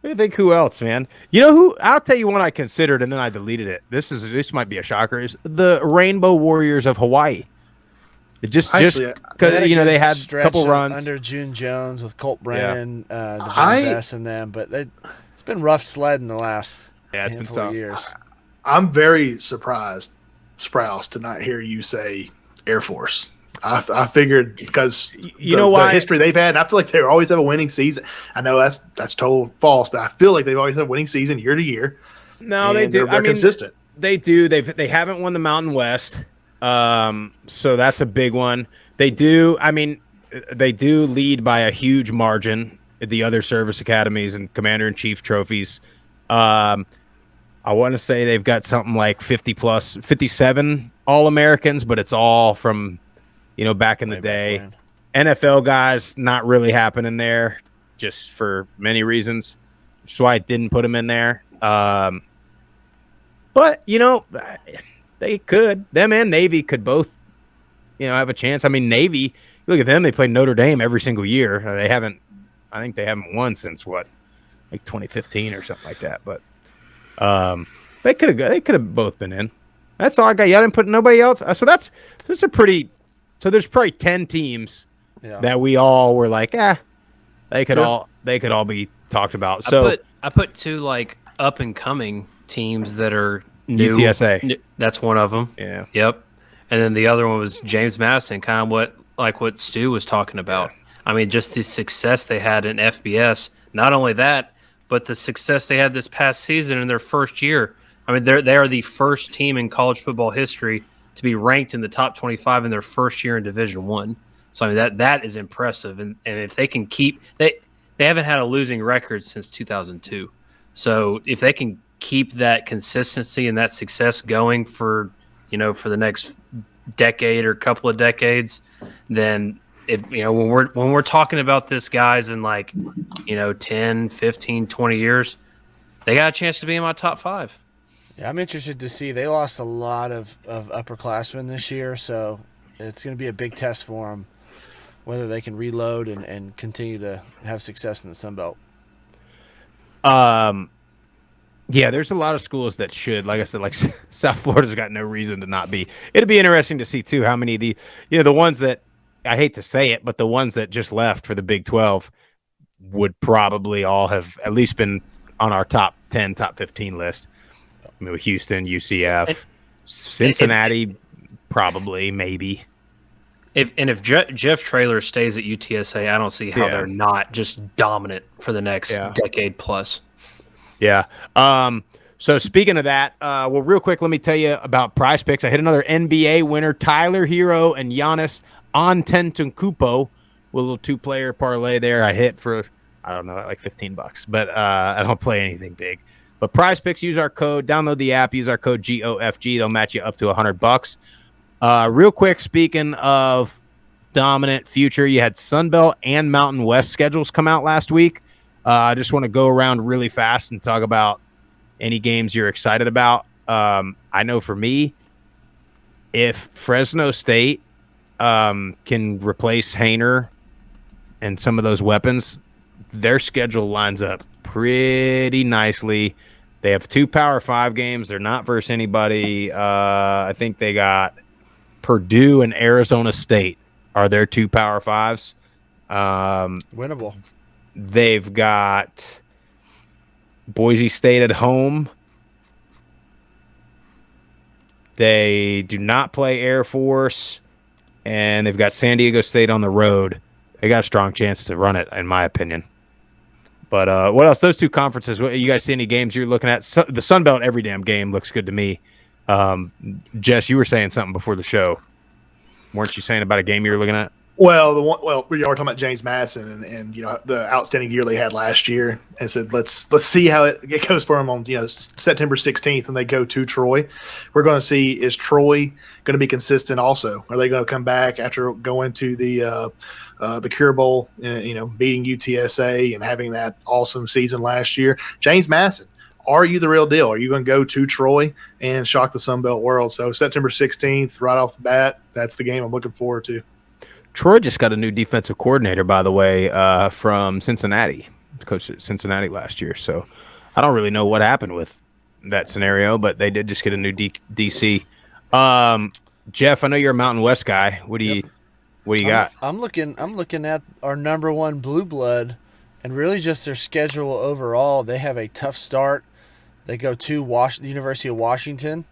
I think who else, man? You know who? I'll tell you one I considered and then I deleted it. This might be a shocker. Is the Rainbow Warriors of Hawaii? Just because they had a couple runs under June Jones with Colt Brennan, and them, but it's been rough sledding the last handful of years. I'm very surprised, Sprouse, to not hear you say Air Force. I figured because the history they've had, and I feel like they always have a winning season. I know that's total false, but I feel like they've always had a winning season year to year. No, they do. They're consistent. They do. They haven't won the Mountain West. So that's a big one. They do lead by a huge margin at the other service academies and commander-in-chief trophies. I want to say they've got something like 57 All-Americans, but it's all from, back in the day. NFL guys not really happening there just for many reasons, which is why I didn't put them in there. But, they could. Them and Navy could both, have a chance. I mean, Navy, look at them. They play Notre Dame every single year. I think they haven't won since like 2015 or something like that. But they could have both been in. That's all I got. Y'all didn't put nobody else. So that's a pretty. So there's probably 10 teams that we all were like, they could all be talked about. So I put 2 like up and coming teams that are new. UTSA. That's one of them. Yeah. Yep. And then the other one was James Madison, kind of what Stu was talking about. Yeah. I mean, just the success they had in FBS. Not only that, but the success they had this past season in their first year. I mean, they are the first team in college football history to be ranked in the top 25 in their first year in Division I. So I mean that is impressive. And if they can keep they haven't had a losing record since 2002. So if they can keep that consistency and that success going for the next decade or couple of decades, then when we're talking about this guys in 10, 15, 20 years, they got a chance to be in my top 5. Yeah, I'm interested to see. They lost a lot of upperclassmen this year, so it's going to be a big test for them whether they can reload and continue to have success in the Sun Belt. Yeah, there's a lot of schools that should, like I said, like South Florida's got no reason to not be. It'd be interesting to see too how many of the ones that, I hate to say it, but the ones that just left for the Big 12 would probably all have at least been on our top 10, top 15 list. I mean, with Houston, UCF, Cincinnati, probably, maybe. If Jeff Traylor stays at UTSA, I don't see how they're not just dominant for the next decade plus. Yeah. So speaking of that, well, real quick, let me tell you about Prize Picks. I hit another NBA winner, Tyler Hero and Giannis Antetokounmpo, with a little 2-player parlay there. I hit for, I don't know, like $15, but I don't play anything big. But Prize Picks, use our code, download the app, use our code GOFG. They'll match you up to $100. Real quick, speaking of dominant future, you had Sunbelt and Mountain West schedules come out last week. I just want to go around really fast and talk about any games you're excited about. I know for me, if Fresno State can replace Haener and some of those weapons, their schedule lines up pretty nicely. They have 2 Power 5 games. They're not versus anybody. I think they got Purdue and Arizona State are their 2 Power 5s. Winnable. They've got Boise State at home. They do not play Air Force. And they've got San Diego State on the road. They got a strong chance to run it, in my opinion. But what else? Those 2 conferences, you guys see any games you're looking at? The Sun Belt every damn game looks good to me. Jess, you were saying something before the show. Weren't you saying about a game you were looking at? Well, we are talking about James Madison and the outstanding year they had last year, and said let's see how it goes for them on September 16th when they go to Troy. We're going to see, is Troy going to be consistent also? Are they going to come back after going to the Cure Bowl, beating UTSA and having that awesome season last year? James Madison, are you the real deal? Are you going to go to Troy and shock the Sun Belt world? So September 16th, right off the bat, that's the game I'm looking forward to. Troy just got a new defensive coordinator, by the way, from Cincinnati. Coached at Cincinnati last year. So I don't really know what happened with that scenario, but they did just get a new DC. Jeff, I know you're a Mountain West guy. What do you got? I'm looking at our number 1 blue blood, and really just their schedule overall. They have a tough start. They go to the University of Washington.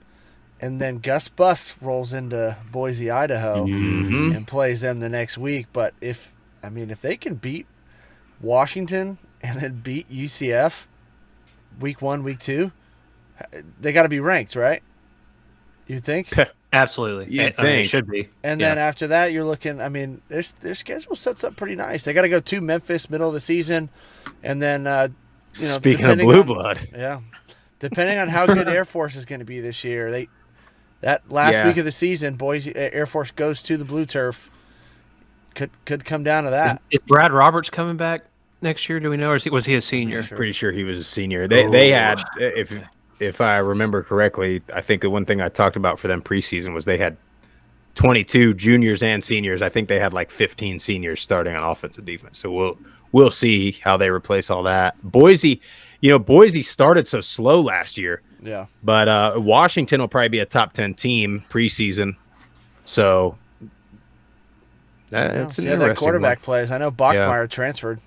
And then Gus Bus rolls into Boise, Idaho, and plays them the next week. But if they can beat Washington and then beat UCF week 1, week 2, they got to be ranked, right? You think? Absolutely. You'd I mean, it think. should be. And Yeah. then after that, you're looking. I mean, their schedule sets up pretty nice. They got to go to Memphis middle of the season, and then Speaking of depending blue on- blood, yeah, depending on how good Air Force is going to be this year, that last Yeah. week of the season, Boise Air Force goes to the blue turf. Could come down to that. Is Brad Roberts coming back next year? Do we know, or was he a senior? pretty sure he was a senior. They had, if I remember correctly, I think the one thing I talked about for them preseason was they had 22 juniors and seniors. I think they had like 15 seniors starting on offensive defense. So we'll see how they replace all that. Boise started so slow last year. Yeah. But Washington will probably be a top 10 team preseason. So that's See an how that interesting quarterback one. plays. I know Bachmeyer transferred.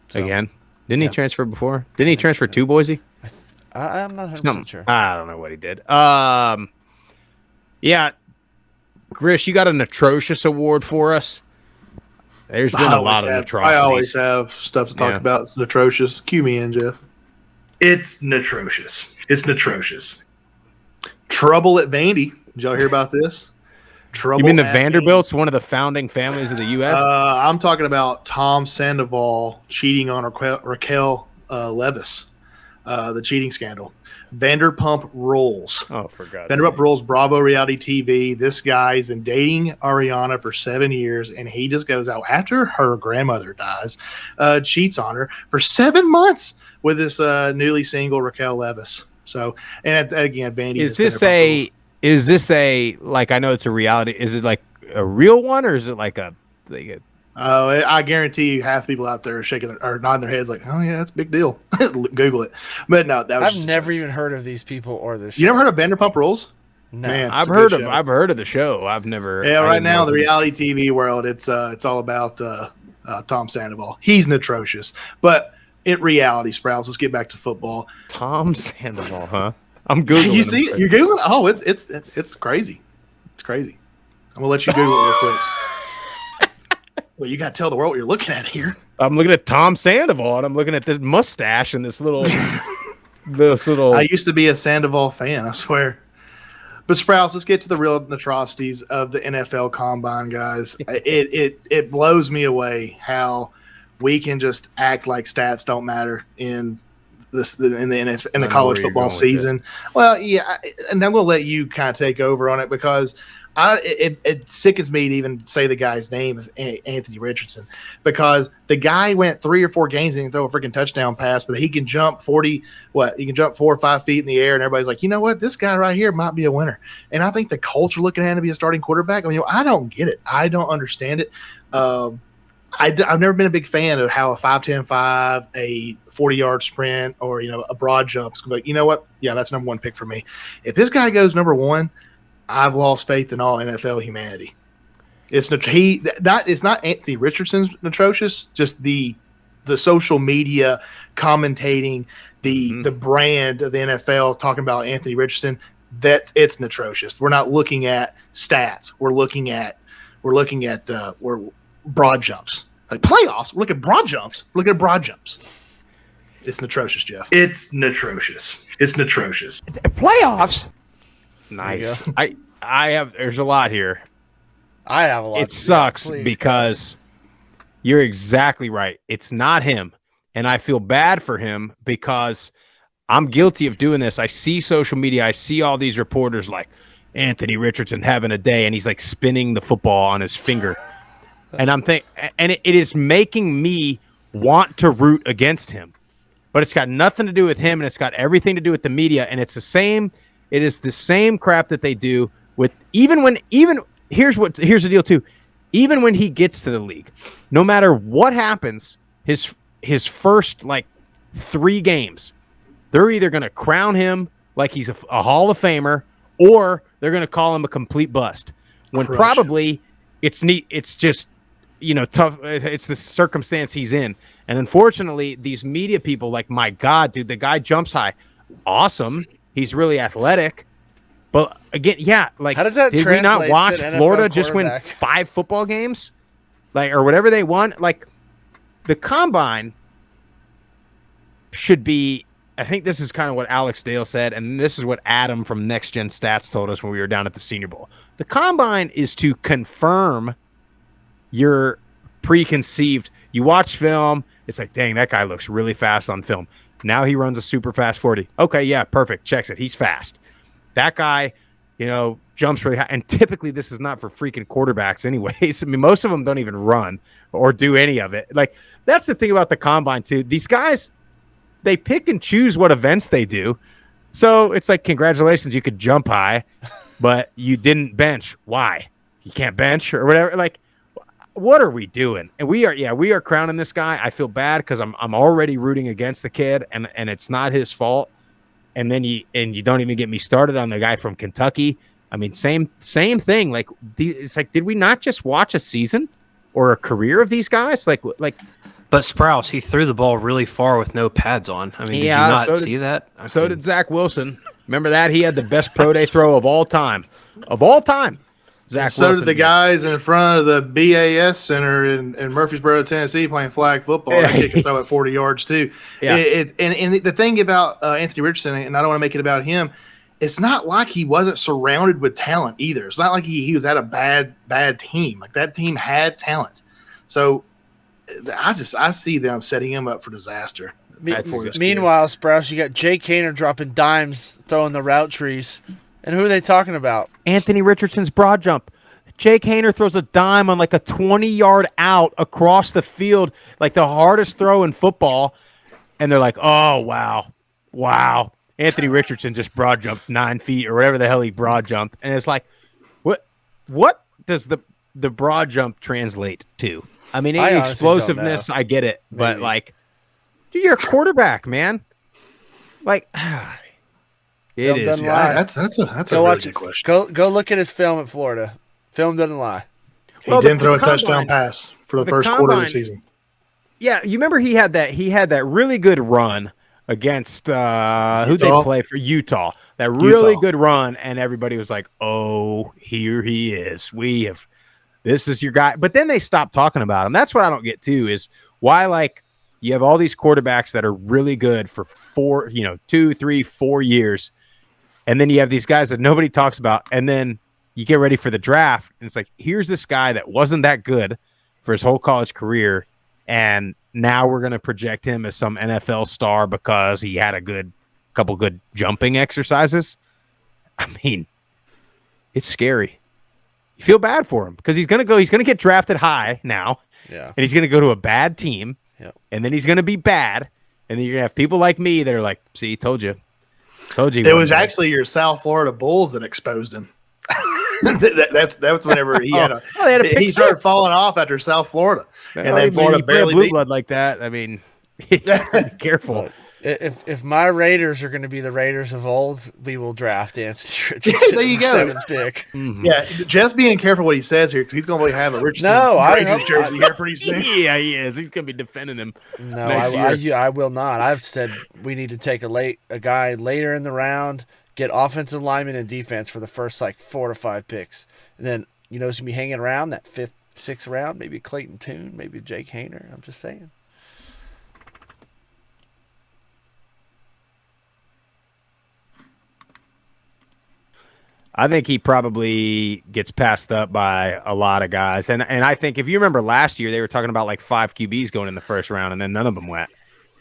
So, Again. Didn't he yeah. transfer before? Didn't he transfer to Boise? I'm not 100% Something. sure. I don't know what he did. Yeah. Grish, you got an atrocious award for us. There's been a lot of I atrocities. always have stuff to talk Yeah. about. It's atrocious. Cue me in, Jeff. It's atrocious. It's atrocious. Trouble at Vandy. Did y'all hear about this? Trouble You mean the at Vanderbilts, one of the founding families of the U.S.? I'm talking about Tom Sandoval cheating on Raquel Levis, the cheating scandal. Vanderpump Rules. Oh, for God's Vanderpump sake. Rules, Bravo Reality TV. This guy has been dating Ariana for 7 years, and he just goes out after her grandmother dies, cheats on her for 7 months with this newly single Raquel Levis. So, and again, Vandy. Is this a like? I know it's a reality. Is it like a real one, or is it like a? I guarantee you, half the people out there are shaking or nodding their heads like, "Oh yeah, that's a big deal." Google it. But no, that was I've never even heard of these people or this. You never heard of Vanderpump Rules? No. Man, I've it's a heard good of. show. I've heard of the show. I've never. Yeah, I right didn't now know the it. reality TV world, it's all about Tom Sandoval. He's an atrocious, but in reality, Sprouts. Let's get back to football. Tom Sandoval, huh? I'm googling. You see, him. you're googling. Oh, it's crazy. It's crazy. I'm gonna let you Google it real quick. Well, you got to tell the world what you're looking at here. I'm looking at Tom Sandoval, and I'm looking at this mustache and this little. I used to be a Sandoval fan, I swear. But Sprouts, let's get to the real atrocities of the NFL Combine, guys. It blows me away how we can just act like stats don't matter in the NFL, in the college football season. Well, yeah, and I'm going to let you kind of take over on it because it sickens me to even say the guy's name of Anthony Richardson, because the guy went 3 or 4 games and he can throw a freaking touchdown pass, but he can jump 40, he can jump 4 or 5 feet in the air, and everybody's like, you know what, this guy right here might be a winner. And I think the culture looking at him to be a starting quarterback, I mean, I don't get it. I don't understand it. I've never been a big fan of how a 5-10-5, a 40-yard sprint, or a broad jump is going to be. You know what? Yeah, that's number 1 pick for me. If this guy goes number 1, I've lost faith in all NFL humanity. It's not Anthony Richardson's atrocious, just the social media commentating, the brand of the NFL talking about Anthony Richardson. It's atrocious. We're not looking at stats. We're looking at broad jumps. Like playoffs, look at broad jumps. Look at broad jumps. It's atrocious, Jeff. It's atrocious. It's atrocious. Playoffs. Nice. I have. There's a lot here. I have a lot. It sucks because you're exactly right. It's not him, and I feel bad for him because I'm guilty of doing this. I see social media. I see all these reporters like Anthony Richardson having a day, and he's like spinning the football on his finger, and I'm thinking, and it is making me want to root against him. But it's got nothing to do with him, and it's got everything to do with the media, and it's the same. It is the same crap that they do with here's the deal too. Even when he gets to the league, no matter what happens, his first 3 games, they're either going to crown him like he's a Hall of Famer, or they're going to call him a complete bust. When probably it's neat. It's just tough. It's the circumstance he's in, and unfortunately, these media people my God, dude, the guy jumps high, awesome. He's really athletic. But again, yeah, how does that did we not translate watch to an NFL Florida just win quarterback? 5 football games, or whatever they won? The combine should be I think this is kind of what Alex Dale said, and this is what Adam from Next Gen Stats told us when we were down at the Senior Bowl. The combine is to confirm your preconceived. You watch film, it's like, dang, that guy looks really fast on film. Now he runs a super fast 40. Okay, yeah, perfect. Checks it. He's fast. That guy, jumps really high. And typically this is not for freaking quarterbacks anyways. I mean, most of them don't even run or do any of it. Like, that's the thing about the combine too. These guys, they pick and choose what events they do. So it's like, congratulations, you could jump high, but you didn't bench. Why? You can't bench or whatever. Like, what are we doing? And we are crowning this guy. I feel bad because I'm already rooting against the kid, and it's not his fault. And then you don't even get me started on the guy from Kentucky. I mean, same thing. Like, it's like, did we not just watch a season or a career of these guys? Like. But Sprouse, he threw the ball really far with no pads on. I mean, did you not see that? So did Zach Wilson. Remember that? He had the best pro day throw of all time. Of all time. Zach so Wilson did the guys in front of the BAS Center in Murfreesboro, Tennessee, playing flag football. That kid can throw it 40 yards too. Yeah. And the thing about Anthony Richardson, and I don't want to make it about him, it's not like he wasn't surrounded with talent either. It's not like he was at a bad team. Like, that team had talent. So I see them setting him up for disaster. Meanwhile, Sprouse, you got Jake Haener dropping dimes, throwing the route trees. And who are they talking about? Anthony Richardson's broad jump. Jake Haener throws a dime on like a 20-yard out across the field, like the hardest throw in football. And they're like, oh, wow. Anthony Richardson just broad jumped 9 feet or whatever the hell he broad jumped. And it's like, what does the broad jump translate to? I mean, explosiveness, I get it. Maybe. But, like, dude, you're a quarterback, man. Like, it is. Yeah, that's a really good question. Go look at his film at Florida. Film doesn't lie. He didn't throw a touchdown pass for the first quarter of the season. Yeah, you remember he had that really good run against who they play for Utah. That really good run, and everybody was like, "Oh, here he is. This is your guy." But then they stopped talking about him. That's what I don't get too, is why, like, you have all these quarterbacks that are really good for 2, 3, 4 years. And then you have these guys that nobody talks about. And then you get ready for the draft. And it's like, here's this guy that wasn't that good for his whole college career. And now we're going to project him as some NFL star because he had a couple good jumping exercises. I mean, it's scary. You feel bad for him because he's going to get drafted high now. Yeah. And he's going to go to a bad team. Yep. And then he's going to be bad. And then you're going to have people like me that are like, see, told you. It was actually your South Florida Bulls that exposed him. that's whenever he had he started falling off after South Florida. And then Florida barely blue blood like that. I mean, be careful. If my Raiders are going to be the Raiders of old, we will draft Anthony Richardson. There you go. 7th pick. Mm-hmm. Yeah, just being careful what he says here because he's going to have a Richardson Raiders jersey here pretty soon. Yeah, he is. He's going to be defending him. No, I will not. I've said we need to take a guy later in the round, get offensive lineman and defense for the first 4 to 5 picks, and then who's going to be hanging around that 5th, 6th round? Maybe Clayton Tune, maybe Jake Haener. I'm just saying. I think he probably gets passed up by a lot of guys. And I think if you remember last year, they were talking about 5 QBs going in the first round, and then none of them went.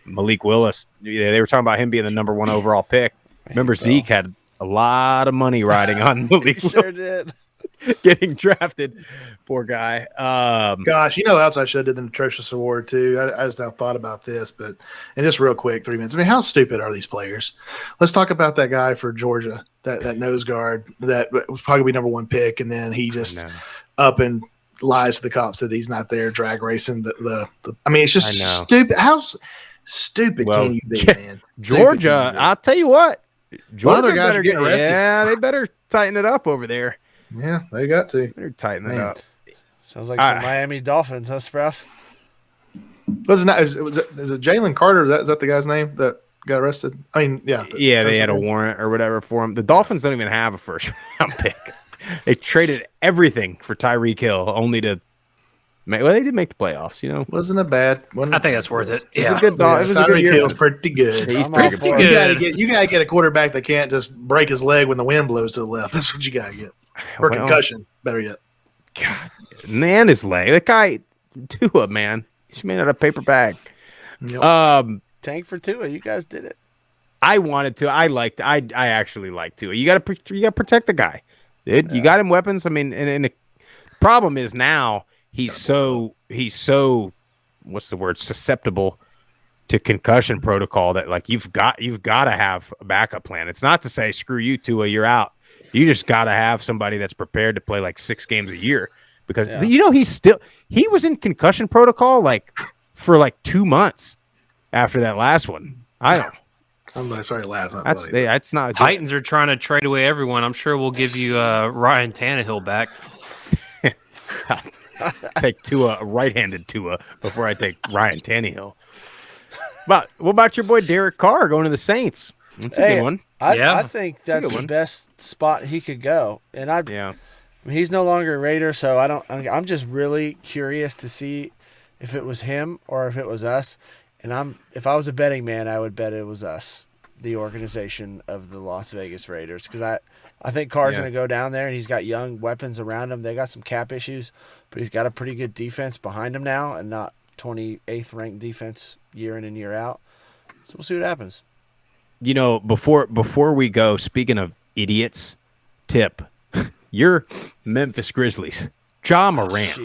Malik Willis, they were talking about him being the number 1 overall pick. Remember, Zeke had a lot of money riding on Malik Willis. Sure did. Getting drafted. Poor guy. Gosh, else I should have did the Atrocious Award too. I just now thought about this, and just real quick, 3 minutes. I mean, how stupid are these players? Let's talk about that guy for Georgia, that nose guard that was probably number 1 pick, and then he just up and lies to the cops that he's not there, drag racing the I mean, it's just stupid. How stupid can you be, man? Georgia, I'll tell you what. Georgia other guys are getting arrested. Yeah, they better tighten it up over there. Yeah, they got to. They're tightening it up. Sounds like some Miami Dolphins, huh, Sprouse? Is it Jalen Carter? Is that the guy's name that got arrested? I mean, yeah. Yeah, they had a warrant or whatever for him. The Dolphins don't even have a first round pick. They traded everything for Tyreek Hill only to Well, they did make the playoffs. Wasn't a bad. I think that's worth it. It was Yeah. a good dog. It was a good Tyreek year. Hill's pretty good. He's I'm pretty all good. for it. You gotta get a quarterback that can't just break his leg when the wind blows to the left. That's what you gotta get. Or Well, concussion, better yet. God, man, his leg. That guy, Tua, man. He's made out of paper bag. Yep. Tank for Tua. You guys did it. I wanted to. I actually like Tua. You got to protect the guy, dude. You got him weapons. I mean, and the problem is now he's so what's the word, susceptible to concussion protocol that like you've got to have a backup plan. It's not to say screw you, Tua, you're out. You just got to have somebody that's prepared to play like 6 games a year because he was in concussion protocol like for like 2 months after that last one. I don't. I'm sorry, last. That's not. Titans are trying to trade away everyone. I'm sure we'll give you Ryan Tannehill back. Take Tua, right-handed Tua, before I take Ryan Tannehill. But what about your boy Derek Carr going to the Saints? That's a good one. I think that's the best spot he could go. And he's no longer a Raider, so I'm just really curious to see if it was him or if it was us. And if I was a betting man, I would bet it was us, the organization of the Las Vegas Raiders, because I think Carr's going to go down there and he's got young weapons around him. They got some cap issues, but he's got a pretty good defense behind him now, and not 28th ranked defense year in and year out. So we'll see what happens. Before we go, speaking of idiots, Tip, your Memphis Grizzlies, Ja Morant.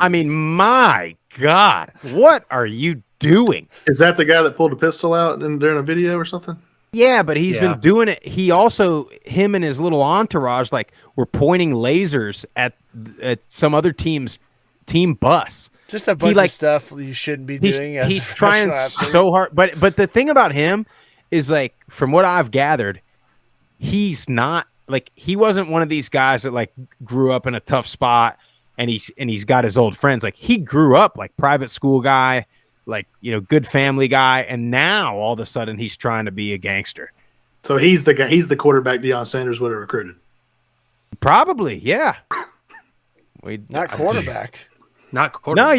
I mean, my God, what are you doing? Is that the guy that pulled a pistol out during a video or something? Yeah, but he's been doing it. He also, him and his little entourage, like, were pointing lasers at some other team's team bus. Just a bunch of stuff you shouldn't be doing. He's trying so hard. But the thing about him is, like, from what I've gathered, he's not, like, he wasn't one of these guys that, like, grew up in a tough spot and he's got his old friends. Like, he grew up, like, private school guy, like, good family guy, and now all of a sudden he's trying to be a gangster. So he's the guy. He's the quarterback Deion Sanders would have recruited. Probably, yeah. Not quarterback. Not quarterback. No,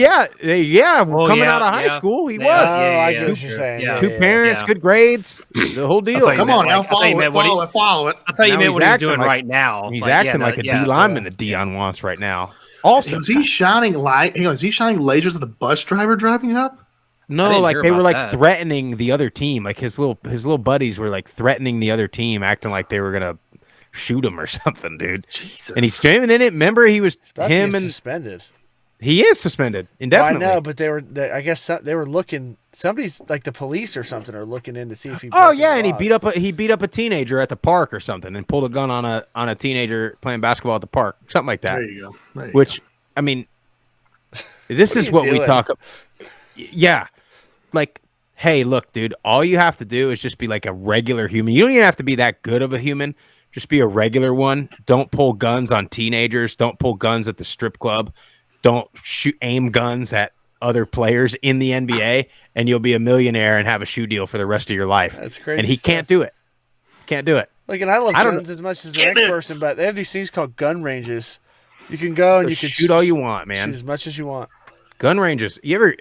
yeah. Well, coming out of high school, he was. I get what you're saying. Two parents, good grades, the whole deal. Come on, now follow it. I thought you meant what he's doing right now. He's acting like a D lineman that Deion wants right now. Also, is he shining light? Hang on, is he shining lasers at the bus driver driving up? No, like they were like threatening the other team. Like his little buddies were like threatening the other team, acting like they were gonna shoot him or something, dude. Jesus. And he's screaming. Then remember he was him and suspended. He is suspended indefinitely. Well, I know, but I guess they were looking. Somebody's like the police or something are looking in to see if he. Oh yeah, and he beat up a teenager at the park or something, and pulled a gun on a teenager playing basketball at the park, something like that. There you go. Which I mean, this is what we talk about. Yeah. Like, hey, look, dude, all you have to do is just be like a regular human. You don't even have to be that good of a human. Just be a regular one. Don't pull guns on teenagers. Don't pull guns at the strip club. Don't aim guns at other players in the NBA, and you'll be a millionaire and have a shoe deal for the rest of your life. That's crazy. And he can't do it. Can't do it. Like, and I love guns as much as the next person, but they have these things called gun ranges. You can go and you can shoot all you want, man. Shoot as much as you want. Gun ranges. You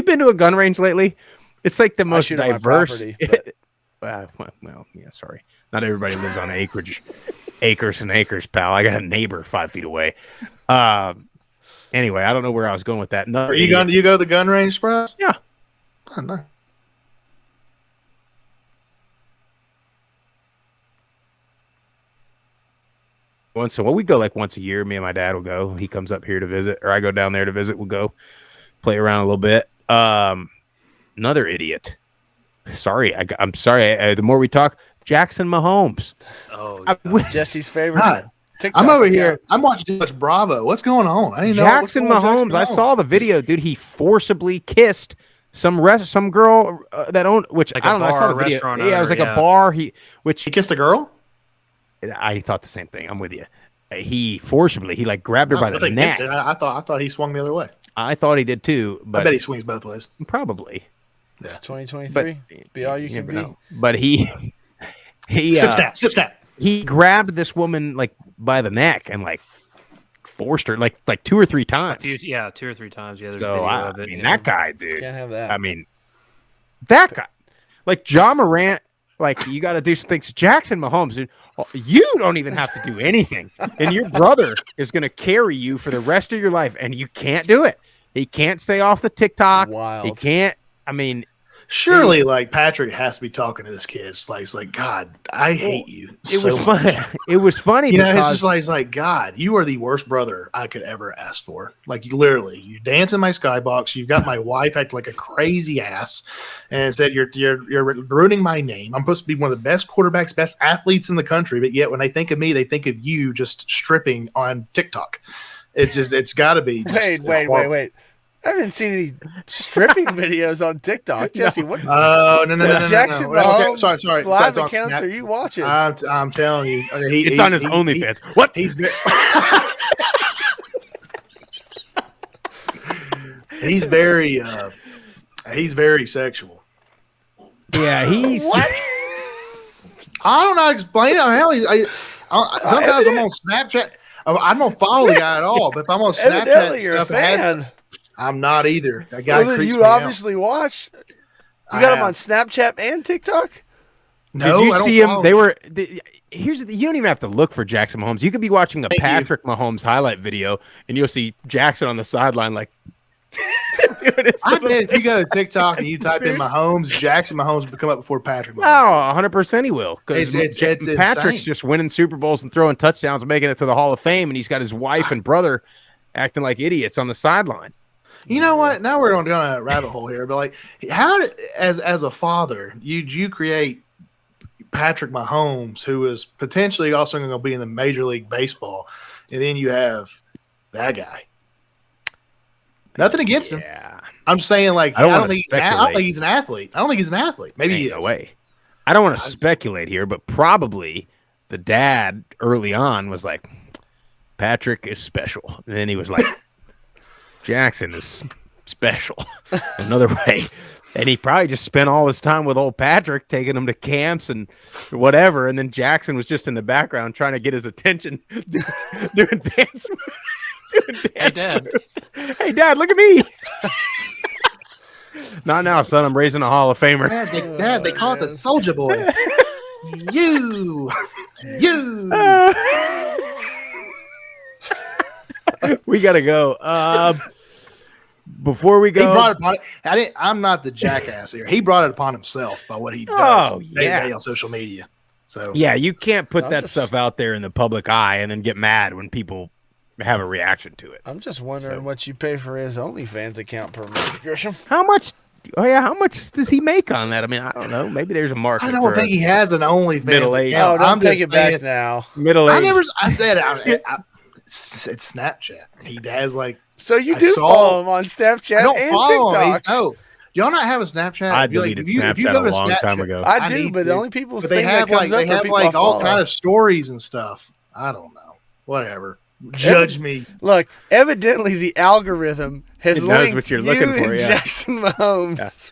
been to a gun range lately? It's like the most diverse. Well, yeah, sorry. Not everybody lives on acres and acres, pal. I got a neighbor 5 feet away. Anyway, I don't know where I was going with that. Are you going to go to the gun range, Sprouse? Yeah. Oh, no. We go like once a year. Me and my dad will go. He comes up here to visit, or I go down there to visit. We'll go play around a little bit. Another idiot. Sorry, I'm sorry. The more we talk, Jackson Mahomes. Oh, Jesse's favorite. I'm over here. I'm watching too much Bravo. What's going on? I didn't know Jackson Mahomes. I saw the video, dude. He forcibly kissed some girl that owned, which like I don't know. I saw the video. Yeah, it was like a bar. He kissed a girl. I thought the same thing. I'm with you. He forcibly, he like grabbed her by the neck. I thought he swung the other way. I thought he did too. But I bet he swings both ways. Probably. Yeah. It's 2023. Be all you can be. Know. But he sip snap. He grabbed this woman like by the neck and like forced her like 2 or 3 times. 2 or 3 times. Yeah, there's So video I of it. mean, yeah. that guy, dude. Can't have that. I mean, that guy, like John Morant, like you got to do some things. Jackson Mahomes, dude, you don't even have to do anything, and your brother is going to carry you for the rest of your life, and you can't do it. He can't stay off the TikTok. Wild. He can't. I mean, Surely, like Patrick has to be talking to this kid. It's like, God, I hate you. it so was much." fun. It was funny. You know, because, it's like, God, you are the worst brother I could ever ask for. Like, you literally, you dance in my skybox. You've got my wife acting like a crazy ass, and said you're ruining my name. I'm supposed to be one of the best quarterbacks, best athletes in the country, but yet when they think of me, they think of you just stripping on TikTok. It's got to be. Just Wait. I haven't seen any stripping videos on TikTok. Jesse, what? Oh, no. Jackson Okay, Mahomes sorry. live It's on accounts Snap. are you watching? I'm telling you. it's on his OnlyFans. What? He's very, he's very sexual. Yeah, he's What? I don't know how to explain it. Sometimes I'm on Snapchat. I don't follow the guy at all, but if I'm on Snapchat, Evidently, you're a stuff has fan. I'm not either. That guy Well, creeps you me out. obviously watch. You I got him have. on Snapchat and TikTok. No, Did you I don't see him? follow They were. Here's the, you don't even have to look for Jackson Mahomes. You could be watching a Thank you. Patrick Mahomes highlight video, and you'll see Jackson on the sideline, like. doing his I little bet if you thing. go to TikTok and you type in Mahomes, Jackson Mahomes will come up before Patrick No, Mahomes. 100% he will. Because It's Patrick's insane. just winning Super Bowls and throwing touchdowns, and making it to the Hall of Fame, and he's got his wife and brother acting like idiots on the sideline. You know what? Now we're going down a rabbit hole here, but like, how did, as a father, you create Patrick Mahomes, who is potentially also going to be in the Major League Baseball, and then you have that guy. Nothing against him. Yeah. I'm just saying, like, I don't wanna I don't think speculate. he's an athlete. I don't think he's an athlete. Maybe he Ain't is. no way. I don't want to speculate here, but probably the dad early on was like, Patrick is special. And then he was like, Jackson is special. Another way. And he probably just spent all his time with old Patrick, taking him to camps and whatever. And then Jackson was just in the background trying to get his attention, doing dance. Hey, Dad. moves. Hey, Dad, look at me. Not now, son. I'm raising a Hall of Famer. Dad, they call it the Soldier Boy. you. We got to go. Before we He go, brought it upon it. I'm not the jackass here. He brought it upon himself by what he does day to day on social media. So yeah, you can't put I'm that just- stuff out there in the public eye and then get mad when people have a reaction to it. I'm just wondering what you pay for his OnlyFans account per month, Grisham. How much? Oh yeah, how much does he make on that? I mean, I don't know. Maybe there's a market. I don't think he has an OnlyFans. Middle age. Oh, account. don't I'm take just it back saying- now. middle age. I said it's Snapchat. He has like So you I do saw- follow him on Snapchat I don't and follow him. TikTok. No, y'all not have a Snapchat? I If you, like, deleted if you Snapchat go a to long time Snapchat- ago. I do, need but to. the only people But they thing have that comes like up they are have people like I all follow. kind of stories and stuff. I don't know. Whatever. Judge me. Look, evidently the algorithm has It knows linked what you're you looking for, and yeah. Jackson Mahomes.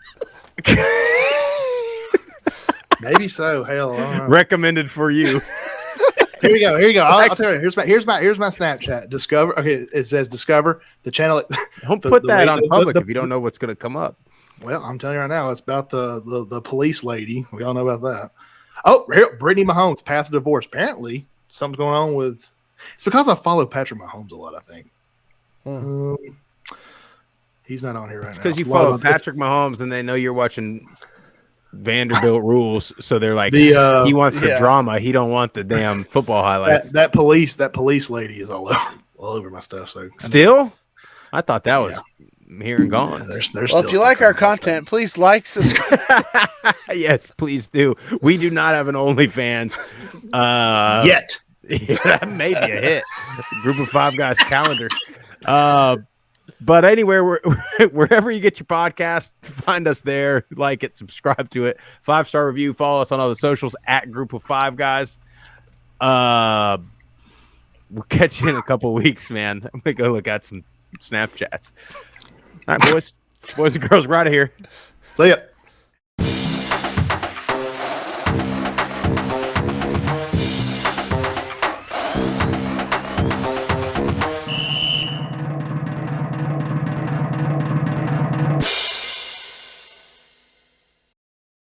Maybe so. Hell, I don't know. Recommended for you. Here we go. I'll tell you. Here's my Snapchat. Discover. Okay, it says discover the channel. Don't The- put the that lady- on the- public the- if you don't know what's going to come up. Well, I'm telling you right now, it's about the police lady. We all know about that. Oh, here, Brittany Mahomes, path to divorce. Apparently, something's going on with. It's because I follow Patrick Mahomes a lot. I think. He's not on here right now. Because you A lot follow about this. Patrick Mahomes and they know you're watching Vanderbilt Rules, so they're like, The, he wants the yeah. drama. He don't want the damn football highlights. that police lady is all over my stuff. So Still, I thought that was here and gone. there's Well, still if you like stuff our coming up. content, please like, subscribe. Yes, please do. We do not have an OnlyFans. Yet. That may be a hit. Group of Five Guys calendar. But anywhere, wherever you get your podcast, find us there. Like it, subscribe to it. 5-star review. Follow us on all the socials at Group of Five Guys. We'll catch you in a couple weeks, man. I'm gonna go look at some Snapchats. All right, boys and girls, we're out of here. See ya.